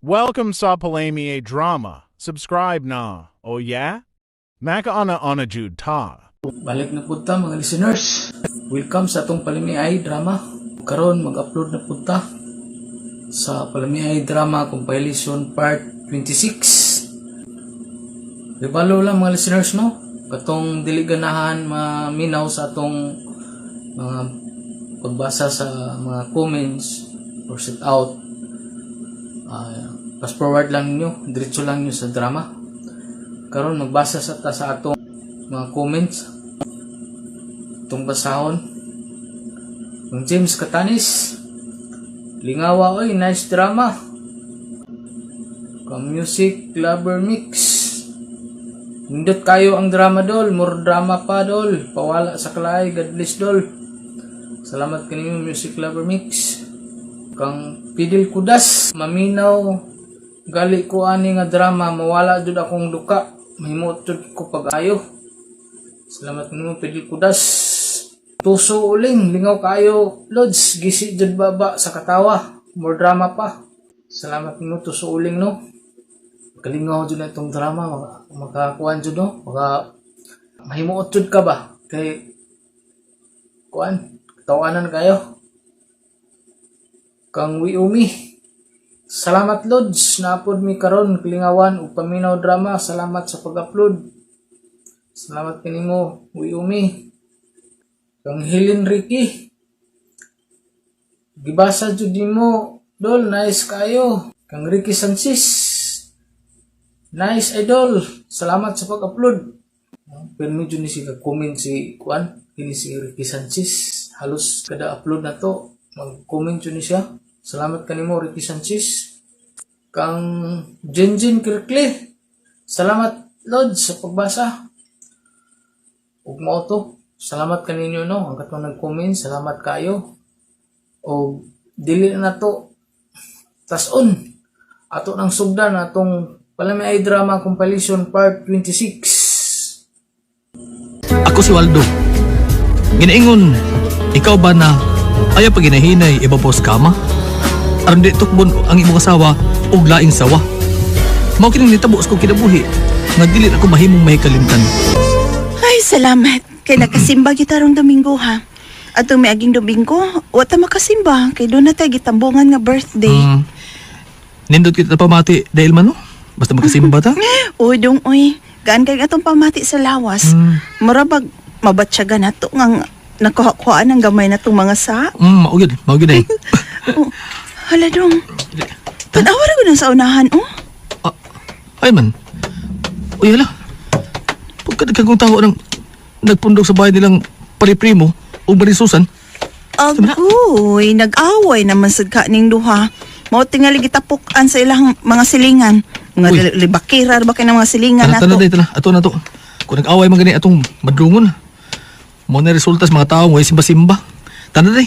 Welcome sa Palami Drama. Subscribe na. Oh yeah? Maka ana jud ta. Balik na punta mga listeners. Welcome sa atong Palamiay Drama. Karon mag-upload na punta sa Palamiay Drama Compilation Part 26. Ibalo lang mga listeners no. Katong dili ganahan maminaw sa atong mga pagbasa sa mga comments or set out. Fast forward lang ninyo, diretso lang nyo sa drama. Karon magbasa sa atong mga comments. Itong basahon. Yung James Catanis, lingawa oy, nice drama. Kang music lover mix. Nindot kayo ang drama dol, more drama pa dol. Pawala sa kalay, God bless dol. Salamat kanimo music lover mix. Kang Pidil Kudas, maminaw gali ko ani nga drama, mawala jud akong duka, mahimot jud ko pag-ayo. Salamat nimo Pidil Kudas. Tuso uling, lingaw kayo Lods, gisi jud baba sa katawa, more drama pa. Salamat nimo tuso uling no. Kalingaw jud na itong drama, makakuan jud no, mahimot jud ka ba kay kuan, tawanan kayo. Kang Wiumi, salamat Lods, naapod mi karon kalingawan ug paminaw drama. Salamat sa pag-upload. Salamat kanimo Wiumi. Kang Helen Ricky, gibasa jud mo dol, nice kayo. Kang Ricky Sanchez, nice idol, salamat sa pag-upload. Pero medyo ni siya comment si kuan, ini si Ricky Sanchez, halos kada upload na to mag-comment jud ni siya. Salamat kanimo Ricky Sanchez. Kang Jenjin Kirkli, salamat Lord sa pagbasa. Ug mao to, salamat kaninyo no, ang katong nag-comment, salamat kayo. O dili na to tas-on ato nang sugdan atong Palamiay Drama Compilation Part 26. Ako si Waldo. Ginaingon, ikaw ba na ayaw pag ginahinay ibabos kama? Aron di tukbon ang imong asawa og laing sawa. Mao kining nitabos ko kinabuhi nga dili ako mahimong mahikalimtan. Ay, salamat. Kay nakasimba kita rong Domingo ha. Atong miaging Domingo, wata makasimba kay doon na tayo gitambungan nga birthday. Nindot kita pamati dahil man no? Basta makasimba ta? Uy, dong, uy. Gaan kay atong pamati sa lawas. Marabag, mabatsyaga na to nga nakuha-kuhaan ang gamay na tong mga sa. Maugid ay. Oh, hala dong. Tanawa rin ko na sa unahan, oh. Ay man. Uy, hala. Pagkadagkagong tao nang nagpundok sa bahay nilang pariprimo o marisusan. Agoy, nag-away naman sa kaning duha. Mao tingali gitapukan sa ilang mga silingan. Mga libakirar ba kayo ng mga silingan nato? Ato na to. Kung nag-away man gani atong madrungon. Mo na resulta sa mga tao mo ay simba-simba. Tanda day.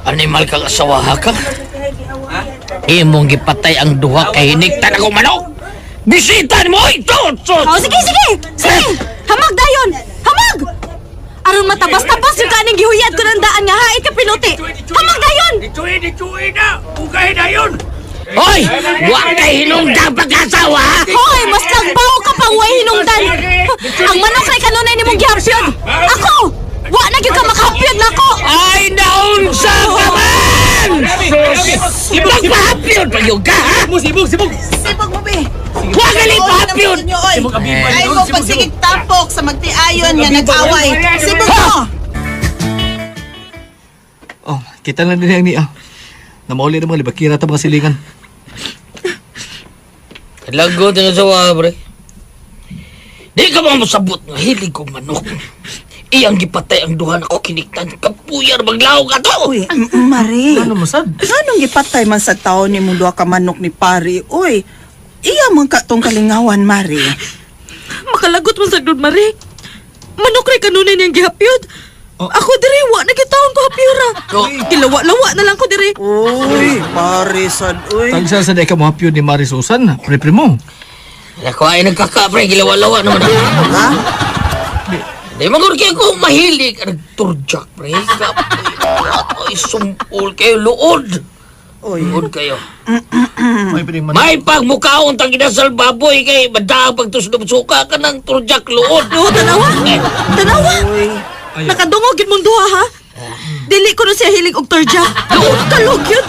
Animal kang asawaha ka? Imong gipatay ang duha kay hiniktan ako manok! Bisitan mo ito! Oh, sige! Hamag dayon! Hamag! Aron matabas-tabas yung kaning gihuyad ko ng daan nga hait ka pinuti! Hamag dayon! Dituwi na! Ugay na yun! Hoy! Huwag kay hinungdan pag-asawa, ha? Hoy! Mas nagbaho ka pang way hinungdan! Ang manok kay kanunay ni mong gihapyod! Ako! Wa na gyud ka makahapyod nako! Ay, naunsa ka man! Magpahapyod pa yung ka, ha? Sibog mo, be! Huwag ka li pahapyod! Ay mo pagsigig tapok sa magtiayon nga nag-away. Sibog mo! Oh, kita lang din yang niya. Namauli na mga libakira ta mga silingan. Lagot ang asawa, pre. Di ka ba masabot nga hilig kong manok? Iyang gipatay ang duha na ko kiniktan. Kapuyar maglaw ka to! Uy, Mari. Ano masad? Anong gipatay man sa taon ni mong duha ka manok ni pari? Uy, iya man ka tong kalingawan, Mari. Makalagot mo sa doon, Mari. Manok rin kanunay niyang gihapyod. Oh. Ako diri, wa na gitawon ko hapyura. Kilawa-lawa na lang ko diri. Uy, pari sad, uy. Tagsa sa deka mo hapyo ni Mari Susan, pre-primo. Ako ay nagkaka, pre. Gilawa-lawa naman. Ha? Di magurki ako mahilig. Nagturjak, pre. Kapoy, ato ay sumpul kayo luod. Oy. Good kayo. May pining man. May pagmukaon tang ginasal baboy kay badaang pagtusod suka ka ng turjak luod. Oo, tanawa. Tanawa. Oy. Ayaw. Nakadungog yun mong duha, ha? Dili ko na siya hilig og torja. Luod kalog yun.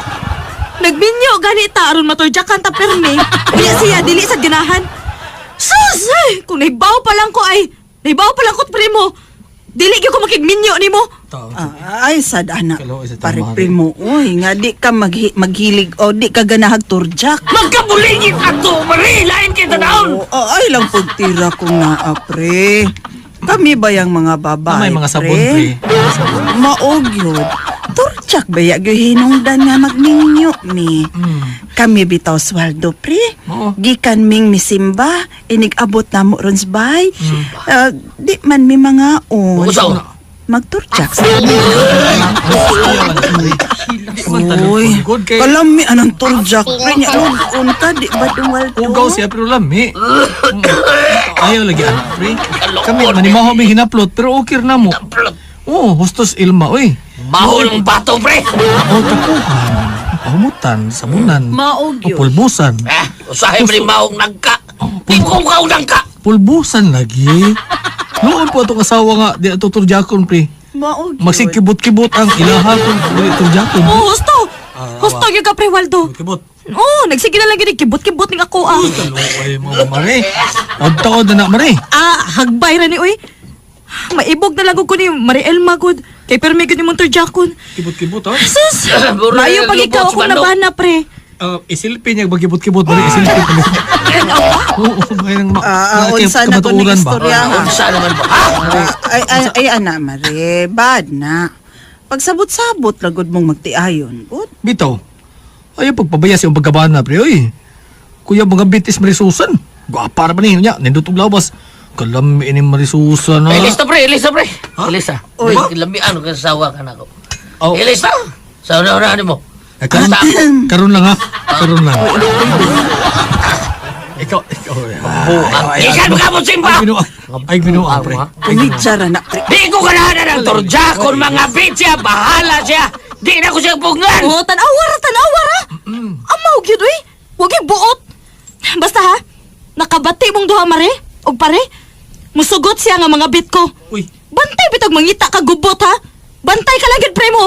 Nagminyo ganita aron matorjakan ta permi. Di siya dili sa ganahan. Sus! Ay, kung naibaw pa lang ko ay naibaw pa lang ko primo. Dili gyud ko makigminyo nimo. Ay, sad anak. Kalaw, isa Pare tama. primo. Uy, nga di ka maghilig o di ka ganahag turjak. Magkabulingit ato, marilain kita daon. Ay lang pagtira ko nga, pre. Kami ba yung mga babae, May mga sabon, pre. Maog yun. Turjak ba yung hinungdan nga magninyo, mi? Kami bitaw swaldo, pre. Oo. Gikan ming misimba, inig-abot na mo ron sa bahay. Di man mi mga on. Usaw. Magturjak sa kami. Uy, Good kay. kalami anong turjak, pre. Nya, lugon ka, di ba duwal to? Ugaw siya pero lami. Ayaw lagi anak, pre. Kami manimaho may hinaplot pero okay na mo. Oh, hustos ilma, uy. Mahol ng bato, pre. O tapuhan, pahumutan, sabunan, Maog o yun. pulbusan. Usahay mo rin mahong nagka. Di ko ka nagka. Pulbusan lagi. Noon po itong asawa nga, di ato turjakon, pre. Maog yun. Magsikibot-kibot ang ilahan kung di turjakon. Oh, husto. Husto gyud ka pre Waldo. Kibot. Oh, nagsige na lang gyud kibot-kibot ning ako ah. Ay, mga mare. Taod-taod na na, mare. Hagbay ra ni uy. Maibog na lang ko ni Mariel Magud. Kay permi gud imong turjakon. Kibot-kibot, ha? Sus! Buro Mayo na pag lubot ikaw sa ako manok. nabana pre. Isilpi niya, magkibot-kibot, mare. Isilpi pa niya. Oo, may nang Unsa na ko ning kamatuuran ba? istorya ha? Unsa naman ba? Ha? Ay, ana, mare. Bad na. Pagsabot-sabot, lagod mong magtiayon. Good. Bitaw, ayaw pagpabaya sa iyong pagkabana, pre, oy. Kuya, mga bitis marisusan. Gwapa na ba niya? Nindutog lawas. Kalami ni marisusan, ha? Ilista, pre. Ilista, pre. Ilista. Oy. Lambian ka sawa ka na ko. Oh. Ilista. Sa una-una mo. Karon, Basta ako. karon lang, ha? Karon lang. Ikaw. Ikan mo ka mo, Simba. Ay, binuang, pre. Kumitsara na, pre. Di ko kalahanan ng torjakon, mga bitya. Bahala siya. Di na ko siya pugngan. Oh, tanawar ha. Amaw gyud uy. Wa gyud buot. Basta ha. Nakabati mong duha mare og pare. Musugot siya nga mga bit ko. Uy, Bantay bitog mangita ka gubot ha. Bantay ka lang gyud pre mo.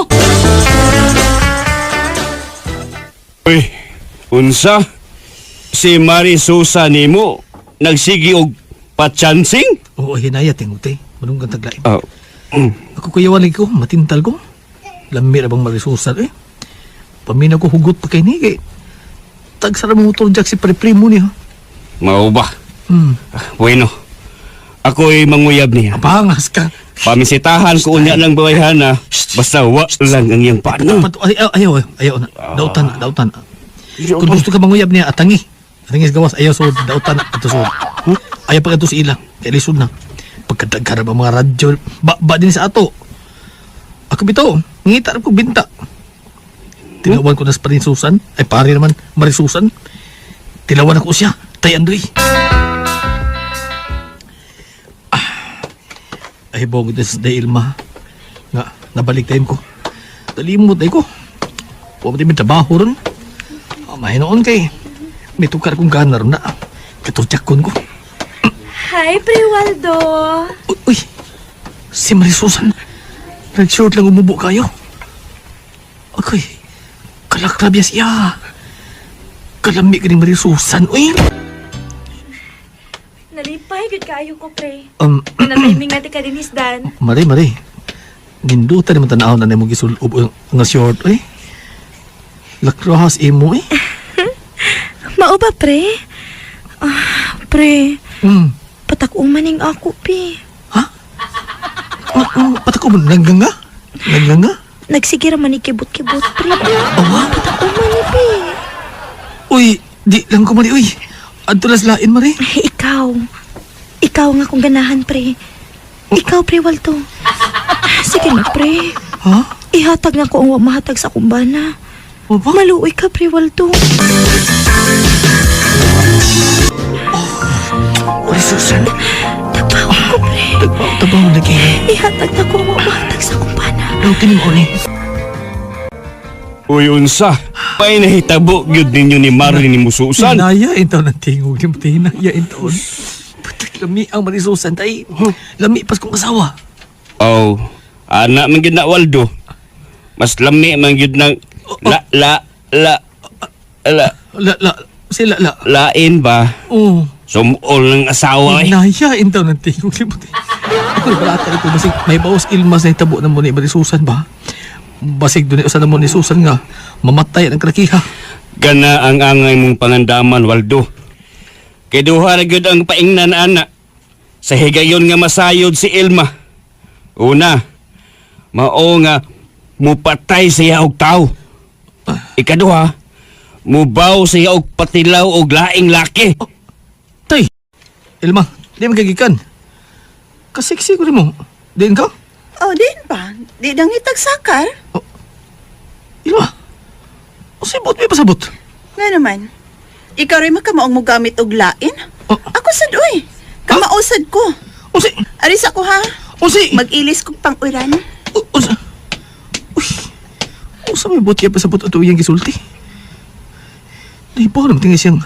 Uy, unsa? Si Marisusa nimo nagsigi og patchansing? oo, hinaya, tinguti. Manong kang taglaim. Oh. Ako kuyawan lagi ko, matintal ko. Lami na bang marisusan, eh. Paminaw ko hugot pa kay ni, kay tagsara mo motor jack si pare-primo niya. Mao ba? Hmm, Bueno. Ako'y manguyab niya. pangas ka. Pamisitahan ko unya lang bayhana. Basta wa lang ang iyang paano. Ayaw na. Dautan. Kung gusto ka manguyab niya, atangi. Atangi sa gawas, ayaw so, dautan na, ato so. Ayaw pa ito sa ila, kaya lisod na. Pagkadagkara ba mga radyo, ba din sa ato. Ako bitaw, ngita ko binta. Tinawan ko na sa Parinsusan, ay pare naman, Marisusan. Tinawan ako siya, Tay Andre. Ay, bong ito sa Ilma. Nga, nabalik tayo ko. Talimot tayo ko. Pumunti may trabaho ron. Mahinoon kay. May tukar kong ganar na. Katurjakon ko. Hi, Pre Waldo. Uy, si Marisusan. Nag-short lang umubo kayo. Ako'y, kalakrabya siya. Kalami ka ni Marisusan. Uy! Nalipay gud kayo ko, Pre. Um, Natiming natin ka din isdan. Mari. Ginduta naman tanaw na mo gisulob nga short. Uy, lakrahas imo eh. Mao ba, Pre? Pre, Hmm. patakumaning ako, Pi. Ha? Patako mo, nagganga? Nagsigira man ni kibot-kibot, Pre. Awa? Patakuman ni, Pi. Uy, di lang ko mali, uy. Adulas lain, Mari. Ikaw nga kong ganahan, Pre. Ikaw, Pre Waldo. Sige na, Pre. Ha? Ihatag na ko ang wa mahatag sa kumbana. Opa? Maluoy ka, Pre Waldo. Marisusan. Tapaw ko, Pre. Tabaw lagi. Ihatag na ko ang wa mahatag sa kumbana. Daw, tinim ko ni. Uy, unsa? May nahitabo gyud ninyo ni Marilyn ni Mususan. Inayain taon ng tingog yung tinayain taon. Patak lami ang marisusan tay. Lami pas kong asawa. Oh, anak man gyud na Waldo. Mas lami man gyud ng la Sila la. lain ba? Oh. Sumol ng asawa eh. Inayain taon ng tingog limot. Ako balatan ko basig may baos ilmas na hitabo na mo ni marisusan ba? Basig doon usan na mo ni Susan nga mamatay ang krakiha. Gana ang angay mong pangandaman, Waldo. Kay duha ra gyud ang paingnan ana. Sa higayon nga masayod si Ilma. Una, mao nga mupatay siya og tao. Ikaduha, mubaw siya og patilaw og laing laki. Tay, Ilma, di magagikan. Kasiksi ko rin mo. Diin ka? Oh, din pa. Di dangitag sakar. Ilma, o sibot may pasabot. Nga naman. Ikaw rin makamaong mo gamit og lain? Oh. Ako sad, uy. Kamausad ko. O si, Aris ako ha. Mag-ilis kong pang-uran. o sa, uy, o sa may bot niya pasabot at uyang gisulti. Nahibaw naman tingin siyang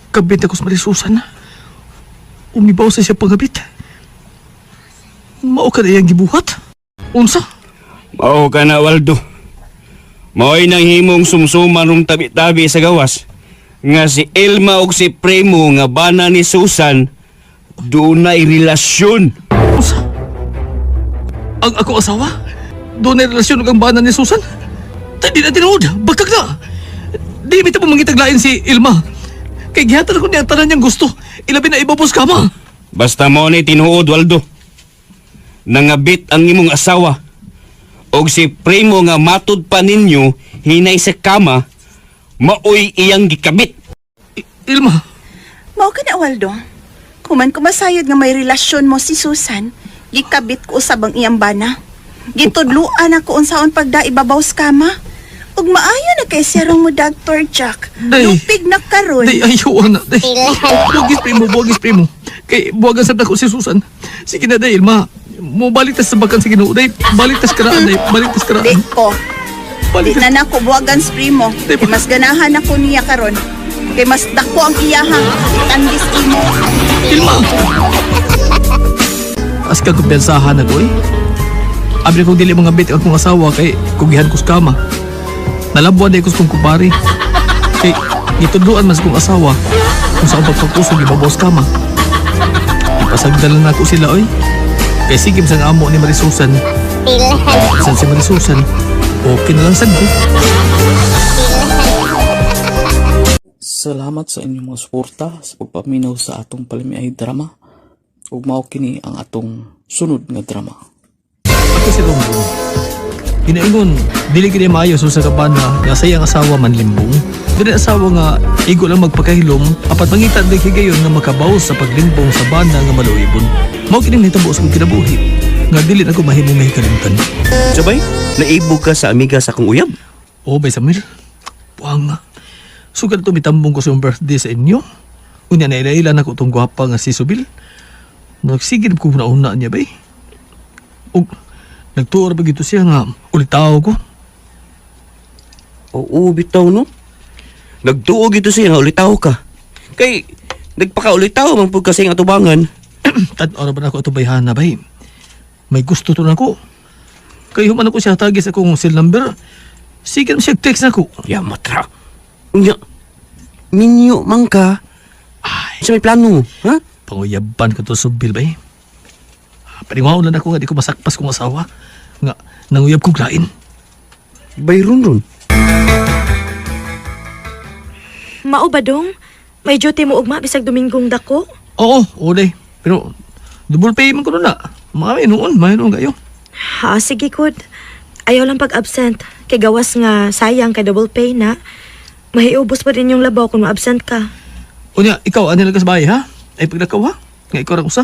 kabit ako sa marisusan na. Umibaw sa siya pangabit. Mao ka na iyang gibuhat. Unsa? Mao ka na, Waldo. Mao'y nang himong sumsuman rong tabi-tabi sa gawas. Nga si Ilma og si Primo nga bana ni Susan doon na relasyon. Unsa? Ang ako asawa? Doon na relasyon ng bana ni Susan? Tay, di na tinuod. Bagkag na. Di bita pa mangitaglain si Ilma. Kay gihatan ako niya tanan niyang gusto. Ilabi na ibabos ka ma. Basta mo ni tinuod, Waldo. Nangabit ang imong asawa. Og si Primo nga matud pa ninyo hinay sa kama, maoy iyang gikabit. Ilma, Mao ka na, Waldo. Kuman kumasayod nga may relasyon mo si Susan, gikabit ko usab ang iyang bana. Gitudluan ako unsaon pagda ibabaw sa kama. Ug maayo na kay serong mo Dr. Jack. Day. Lupig na karon. day ayaw na. Day. Buwagis Primo. Kay buwagan sa dako si Susan. Sige na, day, Ilma. Mo balitas sa bakan sa Ginoo. Day, balitas karaan, day. Balitas Di karaan. ko. Di Balitas. na nako buwagan sa primo. Kay mas ganahan ako niya karon. Kay mas dako ang iyaha. Itandis imo. Ilma! As ka kumpensahan ako eh. Abri kong dili mga bit akong asawa kay kugihan ko sa kama. Nalabuan day ko sa kong kumpari. Kay gitudluan mas kong asawa kung saan pagpapuso gibabaw sa kama. Ipasagdalan na ako sila oy. Kay sige sang amo ni Marisusan. San si Marisusan? Okay na lang sagdo. Salamat sa inyong mga suporta sa pagpaminaw sa atong palimiay drama. Ug mao kini ang atong sunod nga drama. Ako si Rombong. Hinaingon, dili kini maayo sa kabana nga sayang asawa manlimbong. Dili asawa nga igo lang magpakahilom apat mangitan di higayon nga makabaw sa paglimbong sa bana nga maluibon. Mao kini nahitabo sa kong kinabuhi nga dili na ko mahimong mahikalimtan. Sabay, naibog ka sa amiga sa akong uyab. O bay Samuel, buwang nga. Sugad to mitambong ko sa yung birthday sa inyo. Unya na ilailan ako itong gwapa nga si Subil. Nagsigil ko na niya bay. O nagtuor ba gito siya nga ulitaw ko. Oo, bitaw no. Nagtuog ito siya nga ulitaw ka. Kay, nagpakaulitaw man po kasi ang atubangan. Tan-ora ba na ako ito bayhana bay? May gusto to na ko. Kaya human ako siya tagis akong cell number. Sige na siya text na ko. Yamatra. Unya, minyo man ka. Ay, sa may plano, ha? Panguyaban ko to Subil bay. Paningaw na ako nga di ko masakpas kong asawa. Nga, nanguyab kong lain. Bayron ron. Mao ba dong? May duty mo ugma bisag Domingong dako? Oo, day. Pero, double pay man ko na. Mayroon kayo. Ha, sige good. Ayaw lang pag-absent. Kay gawas nga sayang kay double pay na. Mahiubos pa rin yung labaw kung ma-absent ka. Unya, ikaw, ano lang ka sa bahay, ha? Ay, paglakaw, ha? Nga ikaw lang usa.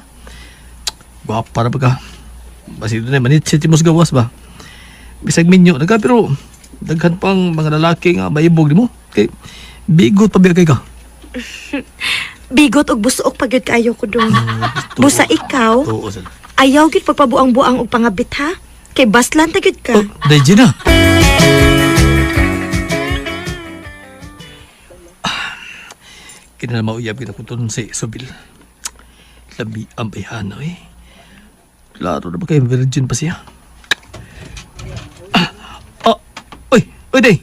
Gwapa na pagka. Basi doon na, manit sitimos gawas ba? Bisag minyo na ka, pero daghan pang mga lalaki nga maibog ni mo. Kay, bigot pa kay ka. Bigot og busuok pagyud kaayo ko dong. Busa ikaw, Oo, sir. ayaw gid pagpabuang-buang og pangabit ha. Kay baslan ta gyud ka. Oh, dahil dyan na. Kina na mauyab kita kuton si Sobil. Labi ang bayhana eh. Klaro na ba kayo virgin pa siya? Oy, day.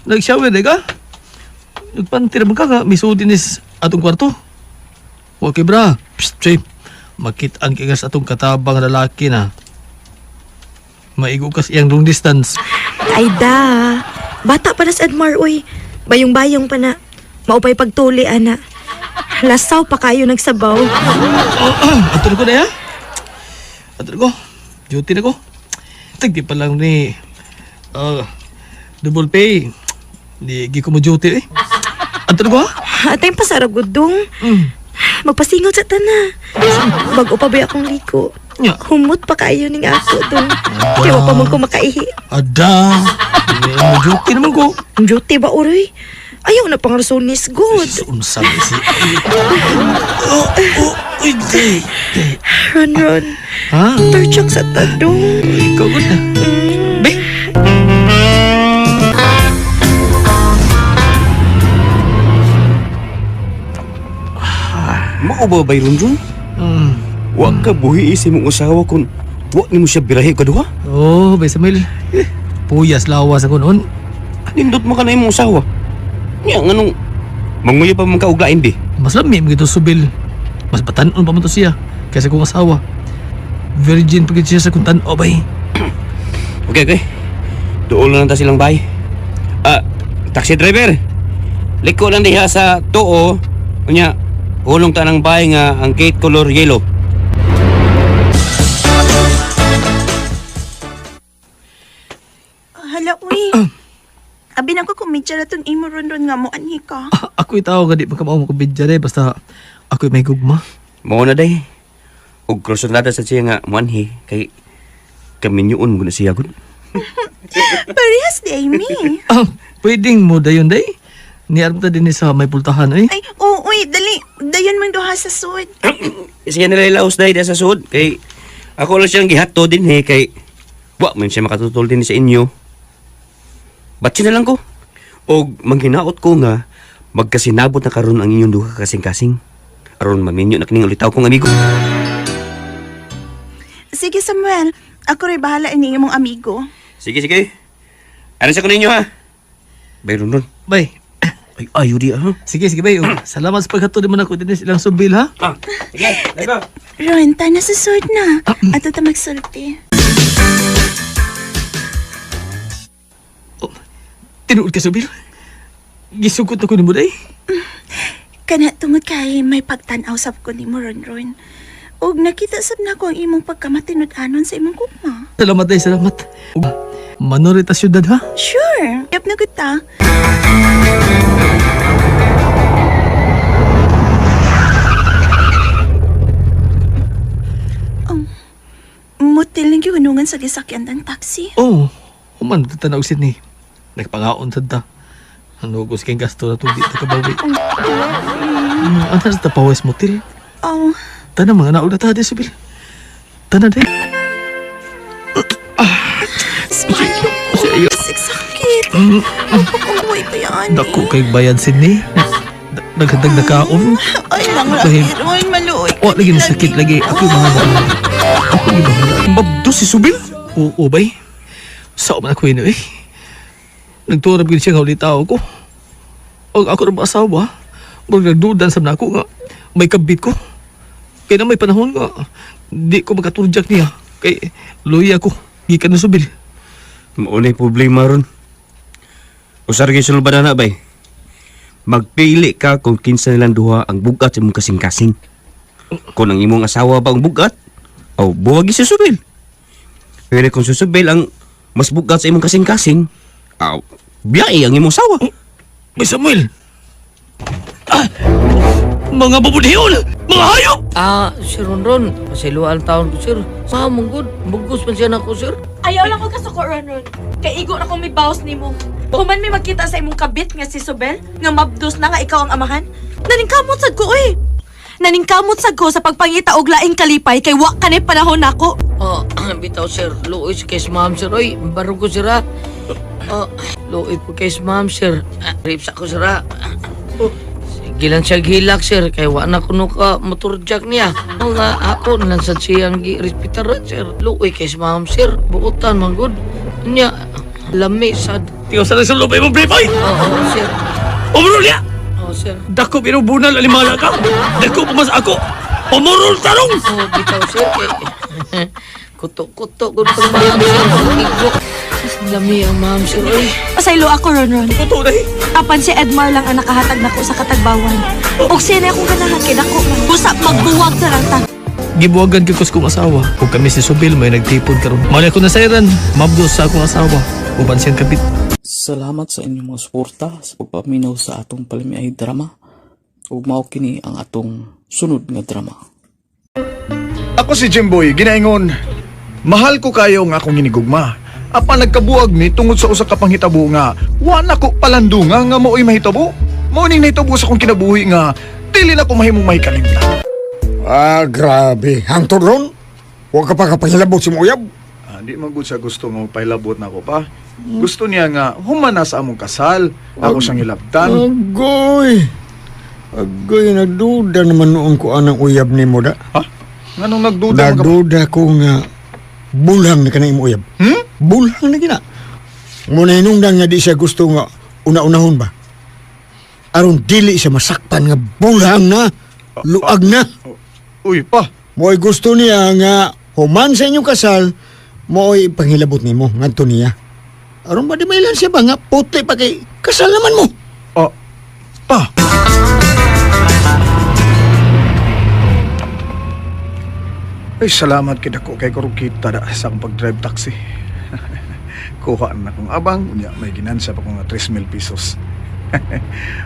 Nag-shower, day ka? Nagpantir mo ka nga, misudinis atong kwarto. Okay, bra. Psst, Jay. Makitaan ka sa atong katabang lalaki na. Maigo kas iyang long distance. Ay da. Bata pa na si Edmar, uy. Bayong-bayong pa na. Maupay pagtuli, ana. Lasaw pa kayo nagsabaw. Ato na ko na ya? Ato na ko. Duty na ko. Tagdi pa lang ni... double pay. Di ko mo duty eh. Ato na ko ha? Atay pasarag gudong. Magpasingot sa tana. Bago pa ba akong liko? Nya. Humot pa kayo ning ako dong. Kaya pa man ko makaihi. Ada. May duty naman ko. Ang duty ba, uroy? Ayaw na pang rasonis, good. Unsa ba si... Uy, day. Ron. Ha? Torchak sa tadong. Ikaw ko na. Be. Mao ba bayron dun? Wa ka buhi si mong usawa kung wa ni mo siya birahe kaduha? Oh, Bay Samuel. Puyas lawas ako noon. Nindot mo ka na imong usawa. Nya nganong manguya pa man ka uglain di. Mas lami mo Sobil. Mas batanon pa man to siya kaysa kong asawa. Virgin pa siya sa kung tan-o, bay. Okay. Doon lang ta silang bay. Taxi driver. Liko lang diha sa tuo. Unya, hulong ta ng bay nga ang gate color yellow. Hala, uy. Abi na ko kumidya na itong imo ron nga mo anhi ka. Ako'y tao nga di magkamao mo kubidya day. Basta ako'y may gugma. Mao na day. Og krosonada sa siya nga manhi kay kaminyuon mo na siya gud. Parehas di, Amy. Pwedeng mo dayon day. Niarap ta din sa may pultahan eh. Ay, oo, uy, dali. Dayon mong duha sa sud. Siya nilalaos day sa sud kay ako lang siyang gihatto din kay wa man siya makatutol din sa inyo. Batsi na lang ko. O manghinaot ko nga magkasinabot na karon ang inyong duha kasing-kasing. Aron maminyo na kining ulitaw kong amigo. Sige, Samuel. Ako rin bahala ini mong amigo. Sige. Ano sa ko ninyo ha? Bayron ron. Bay. Ay, ayo di ha? Sige, bay. Salamat sa paghato din mo na ko din silang Sobil ha. Sige, let's Ron, tayo na sa sud na. Ato ta magsulti. Tinuod ka Sobil. Gisugot ako ni mo day. Kana tungod kay may pagtanaw sab ko ni mo, Ron. Og nakita sab na ko ang imong pagkamatinud-anon sa imong gugma. Salamat day, salamat. Manorita syudad ha. Sure. Yap na gud ta. Motel lang giunungan sa gisakyan ng taxi. Oh, human tatanaw sin ni. Nagpangaon sad ta. Ano ko sa gasto na tubig ta kabawi. Ano sa tapawes motel? Oh, Tana mga naog na ta di Sobil. Tana day. smile. Sa'yo. Sakit. Ang pag-uwi ko yan. Dako kay bayad sin ni. Naghadag na kaon. Ay, lang lagi, Ron. Maluoy. Wa lagi na sakit lagi. Ako yung mga Mabdo si Sobil? Oo, bay. Sao man ako yun eh. Nagturab yun siya nga ulit tao ko. O ako na asawa. Huwag nagdudan sa ako nga. May kabit ko. Kaya na may panahon nga. Di ko magkaturjak niya. Kay luya ko. Gikan na Sobil. Maunay problema ron. Usar kayo sulbadan na bay. Magpili ka kung kinsa nilang duha ang bugat sa imong kasing-kasing. Kung ang imong asawa ba ang bugat, o buwagi si Sobil. Pero kung si Sobil ang mas bugat sa imong kasing-kasing, biyai ang imong asawa. May Samuel! Mga babudhiyon! Mga hayop! Sir Ron, pasiluan taon ko, sir. Samong good, bugos man siya na ko, sir. Ayaw lang ko kasuko, Ron. Kay igo na kong may bawas ni mo. Human may magkita sa imong kabit nga si Sobel, nga mabdos na nga ikaw ang amahan. Naningkamot sad ko, oy! Naningkamot sad ko sa pagpangita og laing kalipay kay wa kanay panahon nako. Bitaw, sir. Luoy si kay ma'am, sir. Oy, baro ko, sir, ha. Luoy po kay ma'am, sir. Rips ako, sir, ha. Sige, Gilan siya gihilak, sir. Kaya wala na kuno ka motorjak niya. Mga ako nalang sa siyang gi-respetaran, sir. Luoy kay si ma'am, sir. Buutan, manggod. Niya, lami, sad. Tiyo sa lang sa lupay mo, Brave, ay! Oo, sir. Umurol niya! Oo, sir. Dako binubunal alimala ka! Dako pumas ako! Umurol tarong! Oo, bitaw, sir. Kay... Kuto-kuto, kung pagbayang, sir. Iglok. Lami ang ma'am, sir. Ay. Pasaylo ako, Ron. Kuto na eh! Apan si Edmar lang ang nakahatag nako sa katagbawan. Og siya na akong ganahan kay dako man. Busa magbuwag na lang ta. Gibuwagan ko kung asawa. Kung kami si Subil, may nagtipod karon. Malay ko na sayran, mabdos sa akong asawa. Uban siyang kabit. Salamat sa inyong mga suporta sa pagpaminaw sa atong palamiay drama. Ug mao kini ang atong sunod nga drama. Ako si Jimboy, ginaingon. Mahal ko kayo nga akong ginigugma. Apa nagkabuag ni tungod sa usa ka panghitabo nga wa ko palandunga nga mao'y mahitabo. Mao ning nahitabo sa akong kinabuhi nga dili na ko mahimong mahikalimtan. Ah, grabe. Hangtod ron? Huwag ka pa kapahilabot si Moyab. Di magud siya gusto nga magpahilabot na ako pa. Gusto niya nga humana sa among kasal. Ako siyang hilabtan. Agoy. Agoy, nagduda naman noon ko anang uyab ni mo da. Ha? Nganong nagduda mo ka? Nagduda ko nga bulang na ka na imo uyab. Bulang na gina. Muna hinungdan nga di siya gusto nga una-unahon ba? Aron dili siya masakpan nga bulang na. Luag na. Uy, pa. Mo'y gusto niya nga human sa inyong kasal, mo'y panghilabot ni mo, ngadto niya. Aron ba di mailan siya ba nga puti pa kay kasal naman mo? Pa. Ay, salamat kidako kay kurog kita da sa akong pag-drive taxi. Kuha na akong abang, unya may ginansya pa ko nga 3,000 pesos.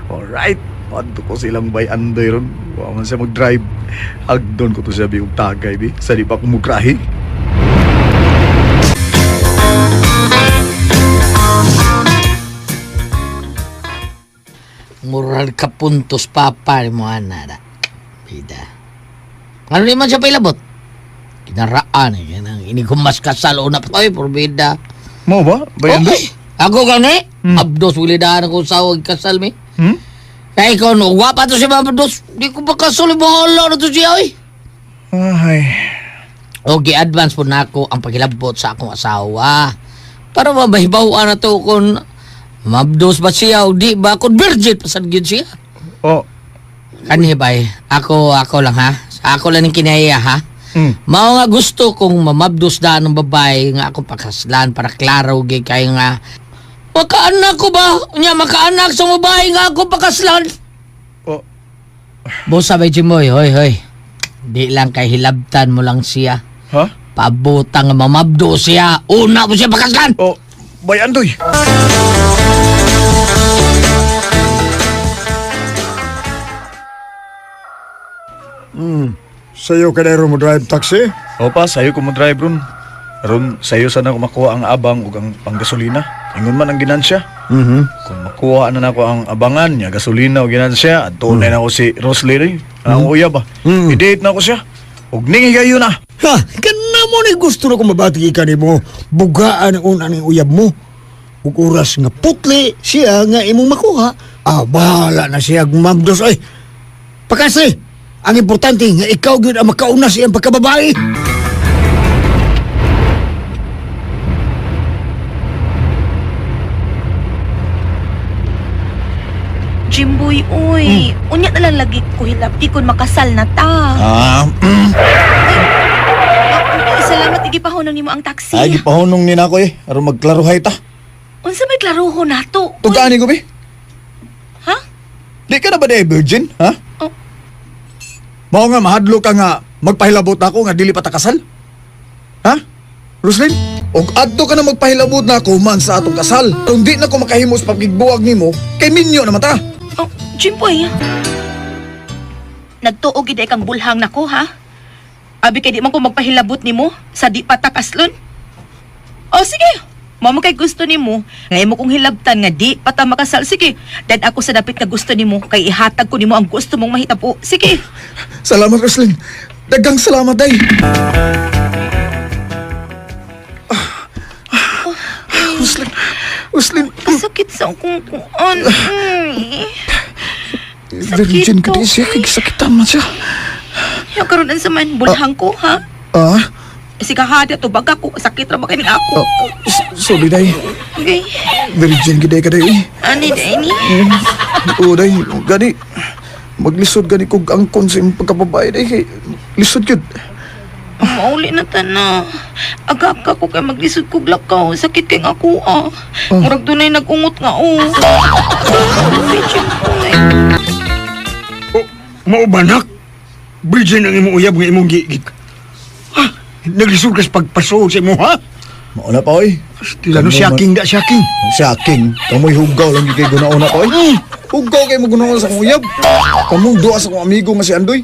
Alright, wadto ko silang bay andoy ron. Wa man siya mag-drive. Agdon ko to siya biog tagay bi. Sa di pa ko mugrahi. Mural ka puntos papa ni mo ana da. Bida. Ano naman siya pailabot? Kinaraan eh. Yan inigumas kasal o na ay porbida. Mo ba? Bayan Okay. Ako gani? Abdos wilidahan ako sa huwag kasal mi. Kaya ikaw no, wapa to si Abdos. Di ko ba kasal bahala na to siya eh. Ay. Okay, advance po na ako ang paghilabot sa akong asawa. Para mabahibawan na to kung mabdos ba siya o di ba kung virgin pasagin siya. Oh. Kanibay, ako lang ha. Ako lang yung kinaya ha. Mao nga gusto kong mamabdos daan ng babae nga akong pakaslan para klaro gay kayo nga makaanak ko ba? Nya makaanak sa babae nga akong pakaslan. Oh. Bosa bay Jimoy, hoy. Di lang kay hilabtan mo lang siya. Ha? Pabutang nga mamabdo siya. Una mo siya pakaslan. Oh, bayan doy. Sa'yo ka na rin mo drive taxi? Opa, sayo ko mo drive ron. Ron, sayo sana ko makuha ang abang ug ang panggasolina. Ingon man ang ginansya. Kung makuha na nako ang abangan niya, gasolina o ginansya, at tunay na ako si Roslyn, ang uya ba? I-date na ako siya. Ug ningi kayo na. Ha, kana mo na gusto na kung mabati ka ni mo. Bugaan ang una ng uyab mo. Ug oras nga putli, siya nga imong makuha. Bahala na siya gumamdos. Ay, pakasi, ang importante nga ikaw gyud ang makauna siyang pagkababae. Jimboy, uy. Unya na lang lagi ko hilap. Di kun makasal na ta. Salamat, igipahonon nimo ang taxi. Ay, gipahunong ni na ako aron magklaruhay ta. Unsa may klaruho nato? Tugani ko, be? Ha? Di ka na ba day virgin, ha? Oh. Mao nga, mahadlo ka nga, magpahilabot na ako nga dili pa ta kasal? Ha? Roslyn? Og adto ka na magpahilabot na ako man sa atong kasal. Kung di na ko makahimo sa pagigbuwag nimo, kay minyo naman ta. Oh, Jimboy. Nagtuog gid kang bulhang nako, ha? Abi kay di man ko magpahilabot nimo sa di pa ta kaslon. Oh, sige. Mamo kay gusto nimo, ngay mo kong hilabtan nga di pa ta makasal. Sige. Dad ako sa dapit nga gusto nimo kay ihatag ko nimo ang gusto mong mahitabo. Sige. Salamat, Roslyn. Dagang salamat, day. Roslyn. Sakit sa akong kuan. Virgin ka di siya, kagisakitan man siya. Yung karoon sa man, bulhang ko, ha? Ah? Sige, hada to, baga ko, sakit ra makaning ako. Sorry, day. Okay. Virgin giday ka, day. Ani, Danny? Oo, day. Gani, maglisod gani kog angkon sa imong pagkababae, day. Kay lisod yun. Mauli na tana. Agak ka ko kay maglisod kog lakaw. Sakit kay ako, ah. Murag dunay nag-ungot nga, oh. Virgin ko, eh. Oh, maubanak. Virgin ang imong uyab nga imong gigit. Ha? Naglisod ka sa pagpaso sa imo, ha? Mauna pa, oy. Tila no shaking da shaking. Shaking. Kamoy hugaw lang yung kay guna-una pa, oy. Hugaw kay mo guna-una sa kong uyab. Kamong doa sa kong amigo nga si Andoy.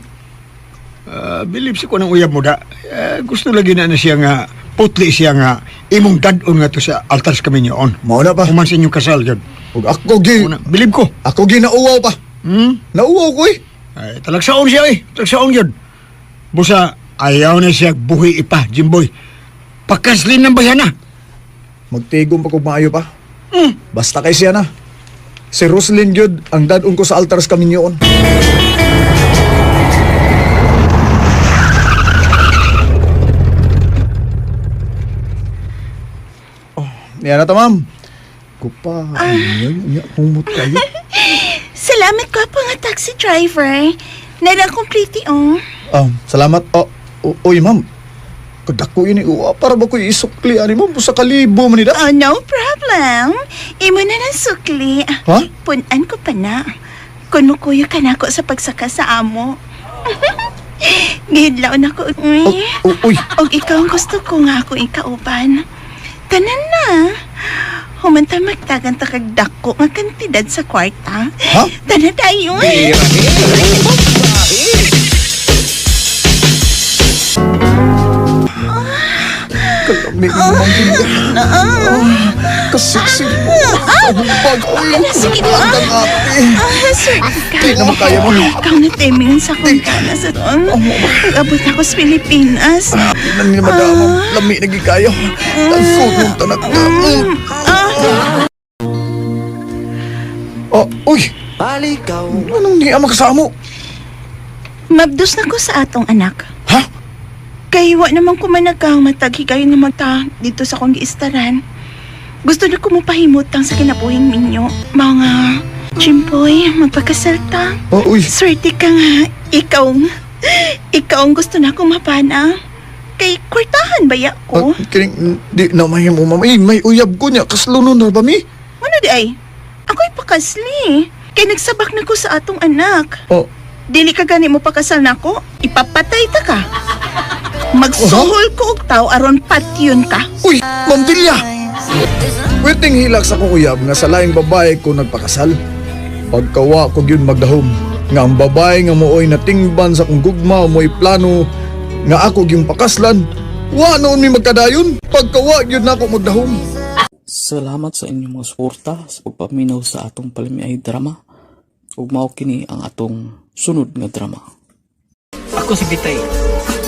Believe si ko ng uyab mo da. Gusto lagi na siya nga putli siya nga imong dadon nga to sa altars kami niyon. Mauna pa. Human sa inyong kasal yun. Ug ako gi, Believe ko. ako gi nauwaw pa. Nauwaw ko, eh. Ay, talagsaon siya eh. Talagsaon yun. Busa, ayaw na siya buhi ipa, Jimboy. Pagkaslin ng bayana. Magtigom pa kung maayo pa. Basta kay siya na. Si Roslyn yun, ang dadon ko sa altars kami niyon. Oh, yan na to, ma'am. Kupa, yan, humot kayo. Salamat ka pa nga taxi driver. Nala-complete, oh. Salamat. Uy, ma'am. Kadako yun, para ba ko isukli, ani, ma'am, sa kalibo man nila. Oh, no problem. Imo na ng sukli. Ha? Punan ko pa na. Kunukuyo ka na ako sa pagsaka sa amo. Gihidlaw na ko, uy. Uy, Og ikaw ang gusto ko nga ako ikauban. Tanan na. Humanta magtagan ta kag dako nga kantidad sa kwarta. Ha? Tanan tayo. kalami mo mang ganda. Kasiksi mo. Kahumpag. Uy, Sige mo, ang ate. Sir, Di naman kaya mo. ikaw na timingin sa kong kana sa doon. Pag-abot ako sa Pilipinas. Nang ni madama, lami nagi kayo. Ang sunod tanak na. Uy! Anong di ang makasamo? Mabdos na ko sa atong anak. Ha? Kay wa naman ko managkang mataghigayon nga magta dito sa kong giistaran. Gusto na ko mo pahimutang sa kinabuhing minyo. Mga Jimboy, magpakasal ta. Uy! Swerte ka nga. Ikaw ang gusto na akong mapana. Kay kwartahan ba ya ko? Kining, di na mahimo, ma'am. May uyab ko niya. Kaslunon na ba, mi? Ano di ay? Ako'y pakasli. Kay nagsabak na ko sa atong anak. Dili ka gani mo pakasal na ko, ipapatay ta ka. Magsuhol ko og tao aron patyon ka. Uy! Ma'am Delia! Pwedeng hilak sa kong uyab nga sa laing babae ko nagpakasal. Pagkawa ko yun magdahom. Nga ang babae nga mooy natingban sa kong gugma mo'y plano nga ako yung pakaslan. Wa noon mi magkadayon. Pagkawa yun na ako magdahom. Salamat sa inyong mga suporta sa pagpaminaw sa atong palimiay drama. Ug mao kini ang atong sunod nga drama. Ako si Bitay.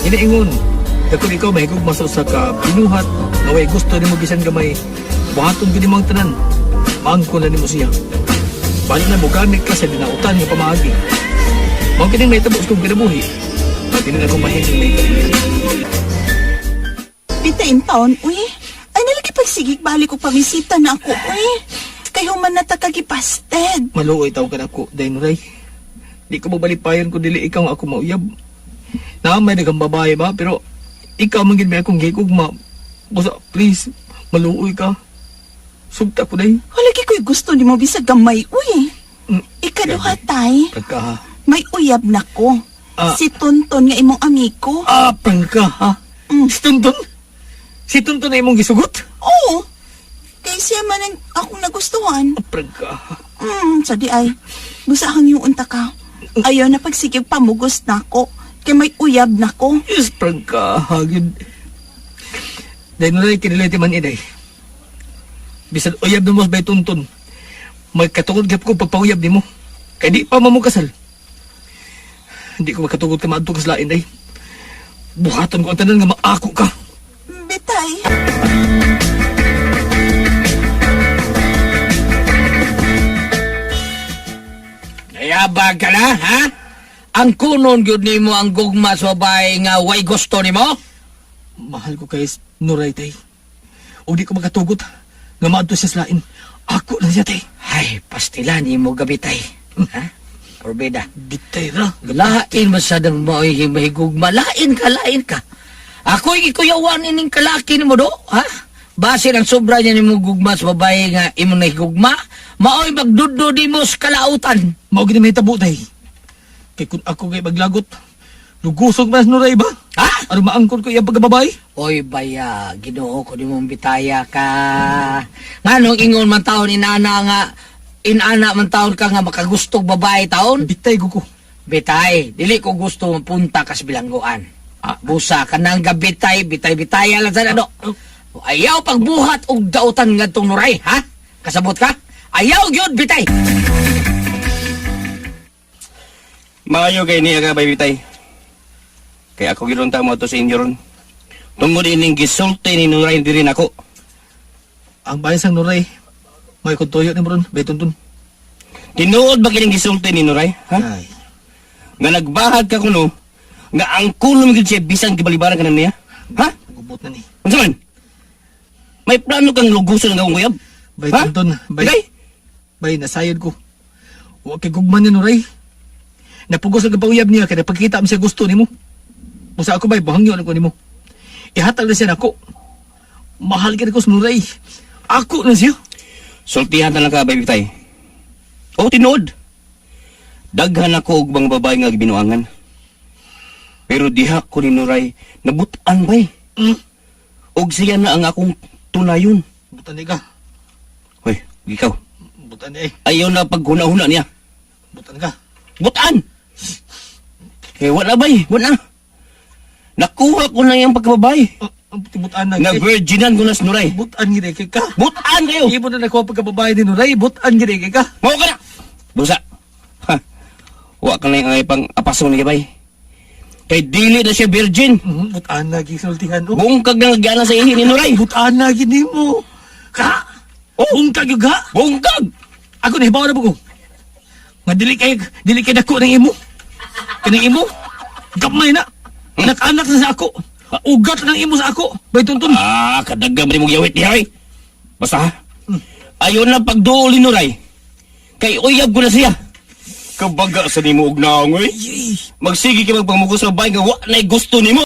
Inaingon, kung ikaw may higugma sa usa ka binuhat, nga way gusto nimo bisan gamay, buhaton gid imong tanan. Maangkon na nimo siya. Balik na mo gamit ka sa dinautan nga pamaagi. Mao kini may tabos kong kinabuhi. Pati na ako mahiling may Pitain taon, uy. Ay nalagi pagsigig balik ko pamisita na ako, uy. Kayo man natakagipasted. maluoy taw ka na ko, Daynoray. Di ko mabalipayan kung dili ikaw nga ako mauyab. Na may nagang babae ba, pero ikaw man gid may akong gigugma. Basta, please, maluoy ka. Sugta ko day. Halagi ko'y gusto ni mo bisag gamay, uy. Ikaduha tay, Pagka, may uyab na ko. Si Tonton nga imong amigo. pangka, ha? Si Tonton? Si Tonton na imong gisugot? Oo. Kay siya man ang akong nagustuhan. Pagka, Sa di ay, busahang yung unta ka. Ayaw na pagsigig pamugos na ko. Kay may uyab na ko. yes, pagka, hagid. Dahil nalay kiniliti man inay. Bisan uyab na mo ba Tonton? May katungod gap ko pagpauyab ni mo. Kaya di pa mamukasal. Hindi ko makatungod ka maadto ka sa lain ay. Buhaton ko ang tanan nga maako ka. Bitay. Nagpabag ka na, ha? Ang kunon gyud nimo ang gugma sa babae nga way gusto nimo? Mahal ko kay Nuray, tay. O di ko magatugot nga maadto siya sa lain. Ako na siya, tay. Ay, pastilan nimo gabi tay. Ha? Orbeda. Bitay ra. Lain masadang mo mahigugma. Lain ka. Ako'y ikuyawan ining kalaki ni mo do, ha? Base ng sobra niya ni mo gugma sa babae nga imo na higugma, mao'y magdudo di mo sa kalautan. Mao gid may tabo, tay. Kay kung ako kay maglagot, lugusog mas Nuray ba? Ha? Ano maangkon ko iya pagkababay? Oy baya, Ginoo ko di mong bitaya ka. Nganong ingon man taon inana man taon ka nga makagustog babae taon? Bitay ko ko. Bitay, dili ko gusto mapunta kas bilangguan. Busa ka nang gabitay, bitay-bitaya lang sa ano. Ayaw pagbuhat og dautan nga tong Nuray, ha? Kasabot ka? Ayaw gyud bitay. Maayo kay niya ka, baby tay. Kaya ako gironta mo to sa inyo ron. Tungod ining gisulti ni Nuray diri nako. Ang bayan sang Nuray, may kuntuyo ni mo ron, baytuntun. Tinuod ba kining gisulti ni Nuray, ha? Ay, Nga nagbahag ka kuno, nga ang kulong gid siya bisan gibalibaran ka na niya. Ha? gubot na ni. Unsa man? May plano kang luguson ng akong kuyab? Baytuntun, Bay? bay, nasayod ko. Huwag kay gugman ni Nuray. Napugos ang kapawiyab niya, kaya napagkita mo siya gusto ni mo. Musa ako bay, bahangyo na ko ni mo. Ihatag na siya na ako. Mahal ka na ko sa Nuray. Ako na siya. Sultihan na lang ka, baby tay. O, tinuod. Daghan ako og mga babae nga binuangan. Pero diha ko ni Nuray, nabutan bay. Og siya na ang akong tunayon. Butan ni ka. Hoy, ikaw. Butan ni eh. Ayaw na paghuna-huna niya. Butan ka. Butan! Eh, wala bay, wala. Nakuha ko na yung pagkababay. Ang butan na. Na-virginan ko na sa Nuray. Butan gini kay ka. Butan kayo! Ibo na nakuha pagkababae ni Nuray. Butan gini kay ka. Mau ka na! Busa! Ha! Wa ka na yung ay pang apaso ni Kabay. Kay dili na siya virgin. Butan na gisultihan o. Bungkag na nagyana sa ihi ni Nuray. Butan na gini mo. Ka! Bungkag yung ga. Bungkag! Ako na hibaw na buko. Nga dili kay dako ng imo. Kanang imo. Gamay na. Anak-anak na sa ako. Ugat ng imo sa ako. Bay tuntun. Kadagam rin mong yawit niya, ay. Basta ha? Ayaw na pagduol ni Nuray. Kay uyab ko na siya. Kabaga sa nimo og naong, oy. Magsige ka magpamugos sa bahay nga wa na'y gusto nimo.